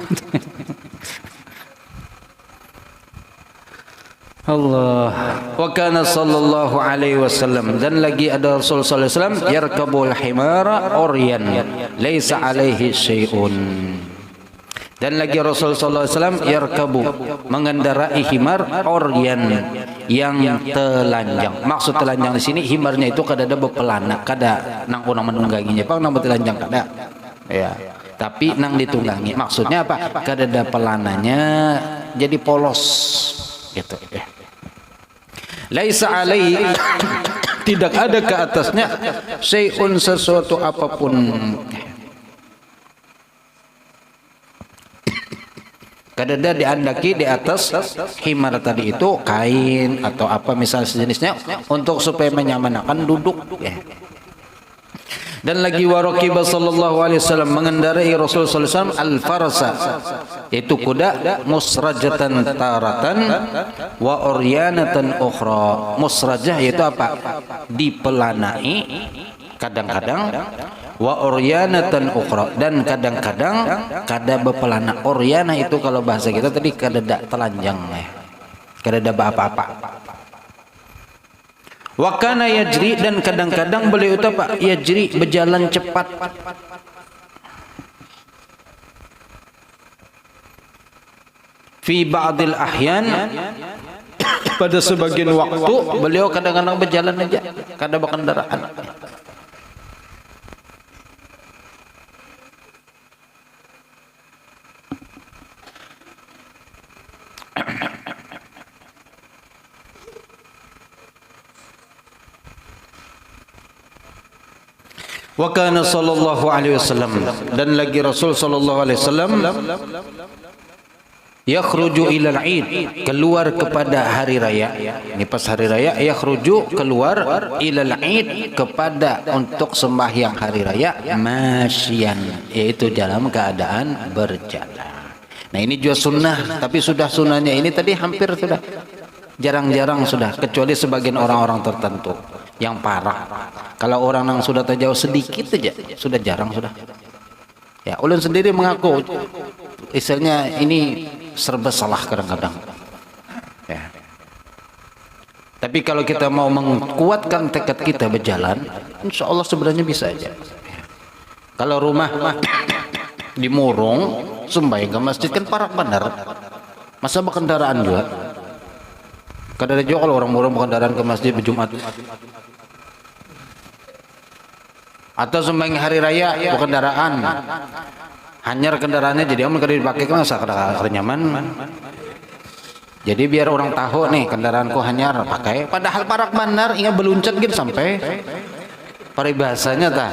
Allah. Wa kana sallallahu alaihi wasallam, dan lagi ada Rasul sallallahu alaihi wasallam yarkabul himara uryan laisa alaihi syai'un. Dan lagi Rasul sallallahu alaihi wasallam yarkabu, mengendarai himar uryan, yang telanjang. Maksud telanjang di sini himarnya itu kada ada bepelana, kada nang unang menungganginya Pak, nang telanjang kada. Ya. Tapi nang ditunggangi. Maksudnya apa? Kada ada pelananya, jadi polos gitu ya. Laisa alaihi, tidak ada ke atasnya syai'un, sesuatu apapun. Kadada diandaki di atas himar tadi itu kain atau apa misalnya sejenisnya untuk supaya menyamanakan duduk ya. Dan lagi waraqiba sallallahu alaihi wasallam, mengendarai Rasul sallallahu alaihi wasallam al-farsa, itu kuda musrajatan taratan wa uryanatan ukhra. Musrajah yaitu apa? Dipelanai kadang-kadang, wa uryanatan ukhra, dan kadang-kadang kada bepelana. Uryana itu kalau bahasa kita tadi kada telanjang ya. Kada ada apa-apa. Wa kana yajri, dan kadang-kadang beliau itu apa? Yajri, berjalan cepat. Fi ba'dil ahyan, pada sebagian waktu beliau kadang-kadang berjalan aja, kada berkendaraan. Wa kana sallallahu alaihi wasallam, dan lagi Rasul sallallahu alaihi wasallam yakhruju ilal Eid, keluar kepada hari raya. Ini pas hari raya, yakhruju, keluar, ilal Eid, kepada untuk sembahyang hari raya, masyian, yaitu dalam keadaan berjalan. Nah ini juga sunnah, tapi sudah sunnahnya ini tadi hampir sudah jarang-jarang sudah, kecuali sebagian orang-orang tertentu yang parah. Kalau orang yang sudah terjauh sedikit aja sudah jarang sudah. Ya, ulun sendiri mengaku istilahnya ini serba salah kadang-kadang. Ya. Tapi kalau kita mau menguatkan tekad kita berjalan, insya Allah sebenarnya bisa aja. Kalau rumah di Murung, sembahyang ke masjid kan parah benar. Masa berkendaraan juga? Kadang-kadang juga kalau orang Murung berkendaraan ke masjid berjumat. Atau sembahyang hari raya berkendaraan, hanyar kendaraannya jadi aman, kada dipakai kan kada nyaman. Jadi biar orang tahu nih kendaraanku hanyar pakai, padahal parak benar ingat beluncat gitu sampai paribahasanya ta.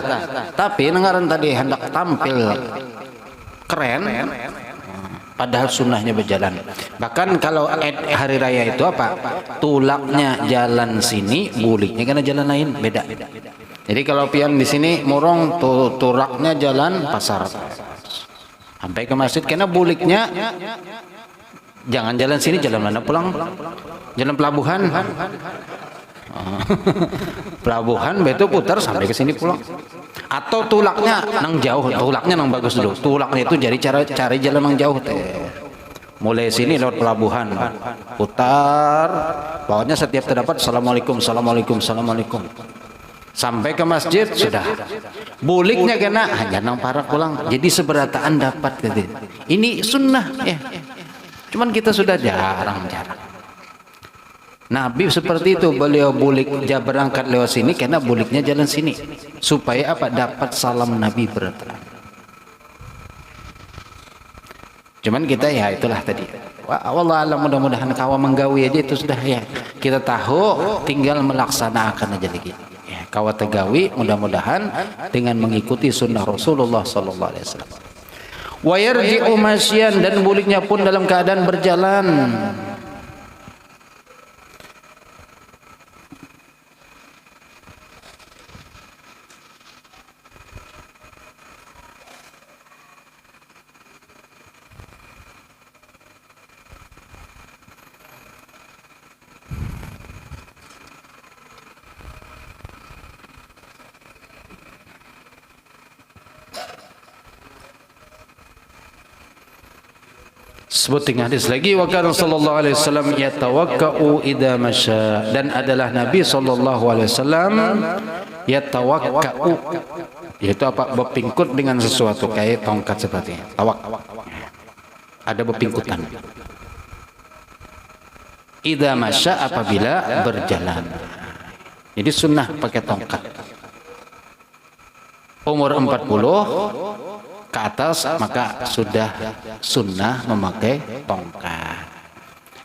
Tapi nengaran tadi hendak tampil keren, padahal sunnahnya berjalan. Bahkan kalau hari raya itu apa? Tulaknya jalan sini, buliknya karena jalan lain beda. Jadi kalau pian di sini Murung turaknya jalan pasar sampai ke masjid, karena buliknya jangan jalan sini, jalan mana pulang? Jalan pelabuhan. Pelabuhan betul putar sampai ke sini pulang. Atau tulaknya nang jauh, tulaknya nang bagus dulu. Tulaknya itu jadi cari jalan nang jauh teh. Mulai sini lewat pelabuhan, putar, pokoknya setiap terdapat assalamualaikum, assalamualaikum, assalamualaikum. Sampai ke masjid sudah. Buliknya kena hanya nang parak pulang. Jadi seberataan dapat gitu. Ini sunnah ya. Cuman kita sudah jarang. Nabi seperti itu, beliau bulik berangkat lewat sini karena buliknya jalan sini supaya apa? Dapat salam Nabi berterang. Cuman kita ya itulah tadi. Wallah alam, mudah-mudahan kawa menggawi aja itu sudah ya. Kita tahu, tinggal melaksanakan aja lagi. Ya, kawa tegawi mudah-mudahan dengan mengikuti sunnah Rasulullah sallallahu alaihi wasallam. Wa yarji'u masyan, dan buliknya pun dalam keadaan berjalan. Sebutin hadis lagi, wa kana sallallahu alaihi wasallam yatawakkau idza masya, dan adalah Nabi sallallahu alaihi wasallam yatawakkau, yaitu apa? Berpingkut dengan sesuatu kayak tongkat seperti tawak. Ada berpingkutan. Idza masya, apabila berjalan. Jadi sunnah pakai tongkat. Umur 40 ke atas maka sudah sunnah memakai tongkat.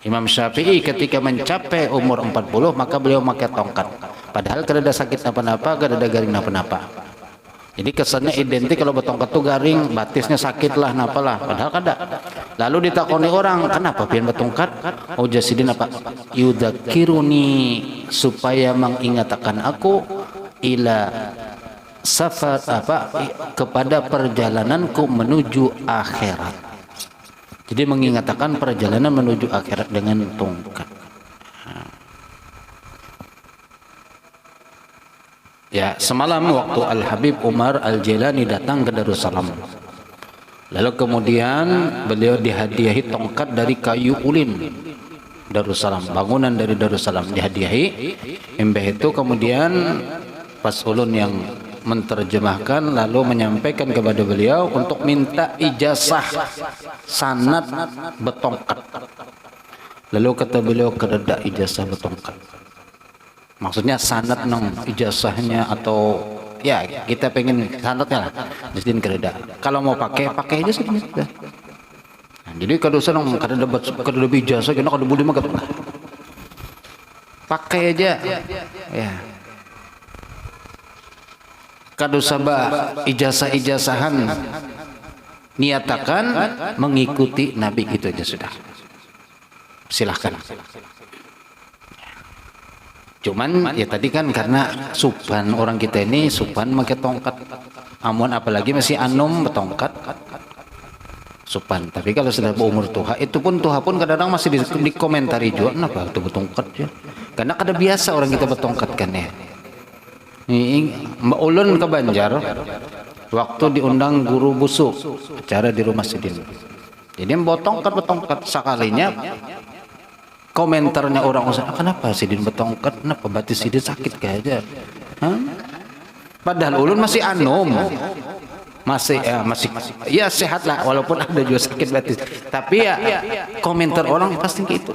Imam Syafi'i ketika mencapai umur 40 maka beliau memakai tongkat. Padahal kada ada sakit apa-apa, kada ada garing apa-apa. Jadi kesannya identik kalau bertongkat tuh garing, batisnya sakit lah, napalah. Padahal kada. Lalu ditakoni orang, kenapa pian bertongkat? Oh jasidin apa? Yudakiruni, supaya mengingatkan aku ila safar apa? Kepada perjalananku menuju akhirat. Jadi mengingatkan perjalanan menuju akhirat dengan tongkat. Ya, semalam waktu Al-Habib Umar Al-Jailani datang ke Darussalam. Lalu kemudian beliau dihadiahi tongkat dari kayu ulin Darussalam, bangunan dari Darussalam dihadiahi. Embeh itu kemudian pas ulun yang menterjemahkan lalu menyampaikan kepada beliau untuk minta ijazah sanad bertongkat. Lalu kata beliau, kedada ijazah bertongkat. Maksudnya sanad nang ijazahnya, atau ya kita pengen sanadnya lah. Jadi kedada. Kalau mau pakai aja sudah. Nah, jadi kalau senang kada ada ijazah kena kada boleh mah pakai aja. Ya. Kadusaba ijazah-ijazahan, niatakan mengikuti Nabi, itu aja sudah. Silahkan. Cuman ya tadi kan karena supan orang kita ini supan pakai tongkat. Amun apalagi masih anum bertongkat supan. Tapi kalau sudah berumur tuha, itu pun tuha pun kadang-kadang masih dikomentari juga, kenapa itu bertongkat ya? Karena kada biasa orang kita bertongkat kan ya. Mbak Ulun ke Banjar waktu diundang guru busuk acara di rumah Sidin. Jadi bertongkat sekalinya komentarnya orang kenapa Sidin bertongkat, kenapa batis Sidin sakit kayak padahal Ulun masih anum, masih ya sehat lah, walaupun ada juga sakit batis, tapi ya komentar orang pasti gitu.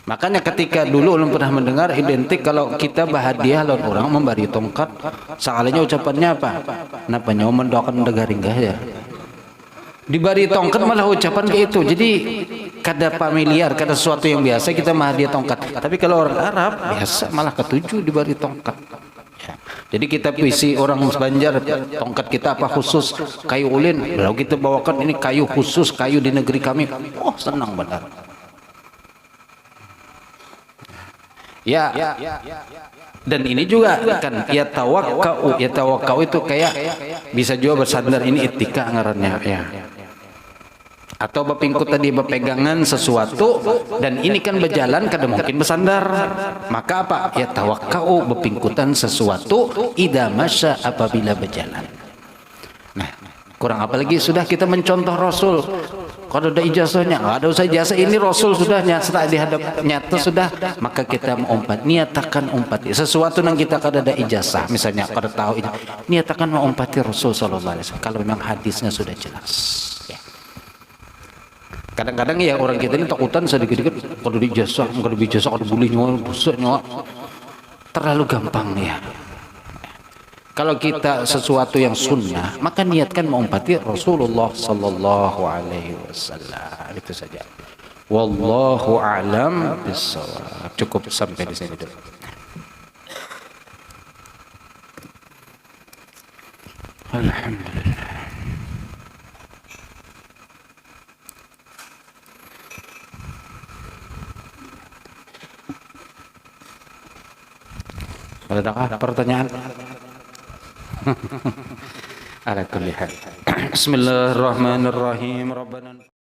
Makanya ketika dulu ulun pernah mendengar identik kalau kita bahagia lawan orang memberi tongkat, sekalinya ucapannya apa? Kenapa nyawa mendoakan negaring ya? Diberi tongkat malah ucapan kayak itu. Jadi kada familiar, kada sesuatu yang biasa kita bahagia tongkat. Tapi kalau orang Arab biasa malah ketujuh diberi tongkat. Ya. Jadi kita puisi orang Banjar, tongkat kita apa khusus kayu ulin. Lalu kita bawakan ini kayu khusus, kayu di negeri kami. Oh senang benar. Ya, dan ini juga kan ya tawakkau itu kayak bisa juga bersandar, ini etika ngarannya ya. Atau berpingkut tadi berpegangan sesuatu, dan ini kan berjalan kada mungkin bersandar. Maka apa? Ya tawakkau berpingkutan sesuatu idza masya, apabila berjalan. Nah, kurang apa lagi sudah kita mencontoh Rasul. Kalau ada ijazahnya, ada usah ijazah, ini Rasul sudah nyata di hadap nyata sudah, maka kita mengumpat, niatakan umpati sesuatu yang kita kada ada ijazah, misalnya kada tahu ini, niatakan mengumpati Rasul sallallahu alaihi wasallam kalau memang hadisnya sudah jelas. Ya. Kadang-kadang ya orang kita ini takutan sedikit-sedikit kalau dijazah, kalau dijazah, kalau boleh nyawa, busuk nyawa. Terlalu gampang ya. Kalau kita sesuatu yang sunnah, maka niatkan mengumpati Rasulullah sallallahu alaihi wasallam. Itu saja. Wallahu a'lam bishawab. Cukup sampai di sini dulu. Alhamdulillah. Adakah pertanyaan? Ala kulli hal. Bismillahirrahmanirrahim. Rabbana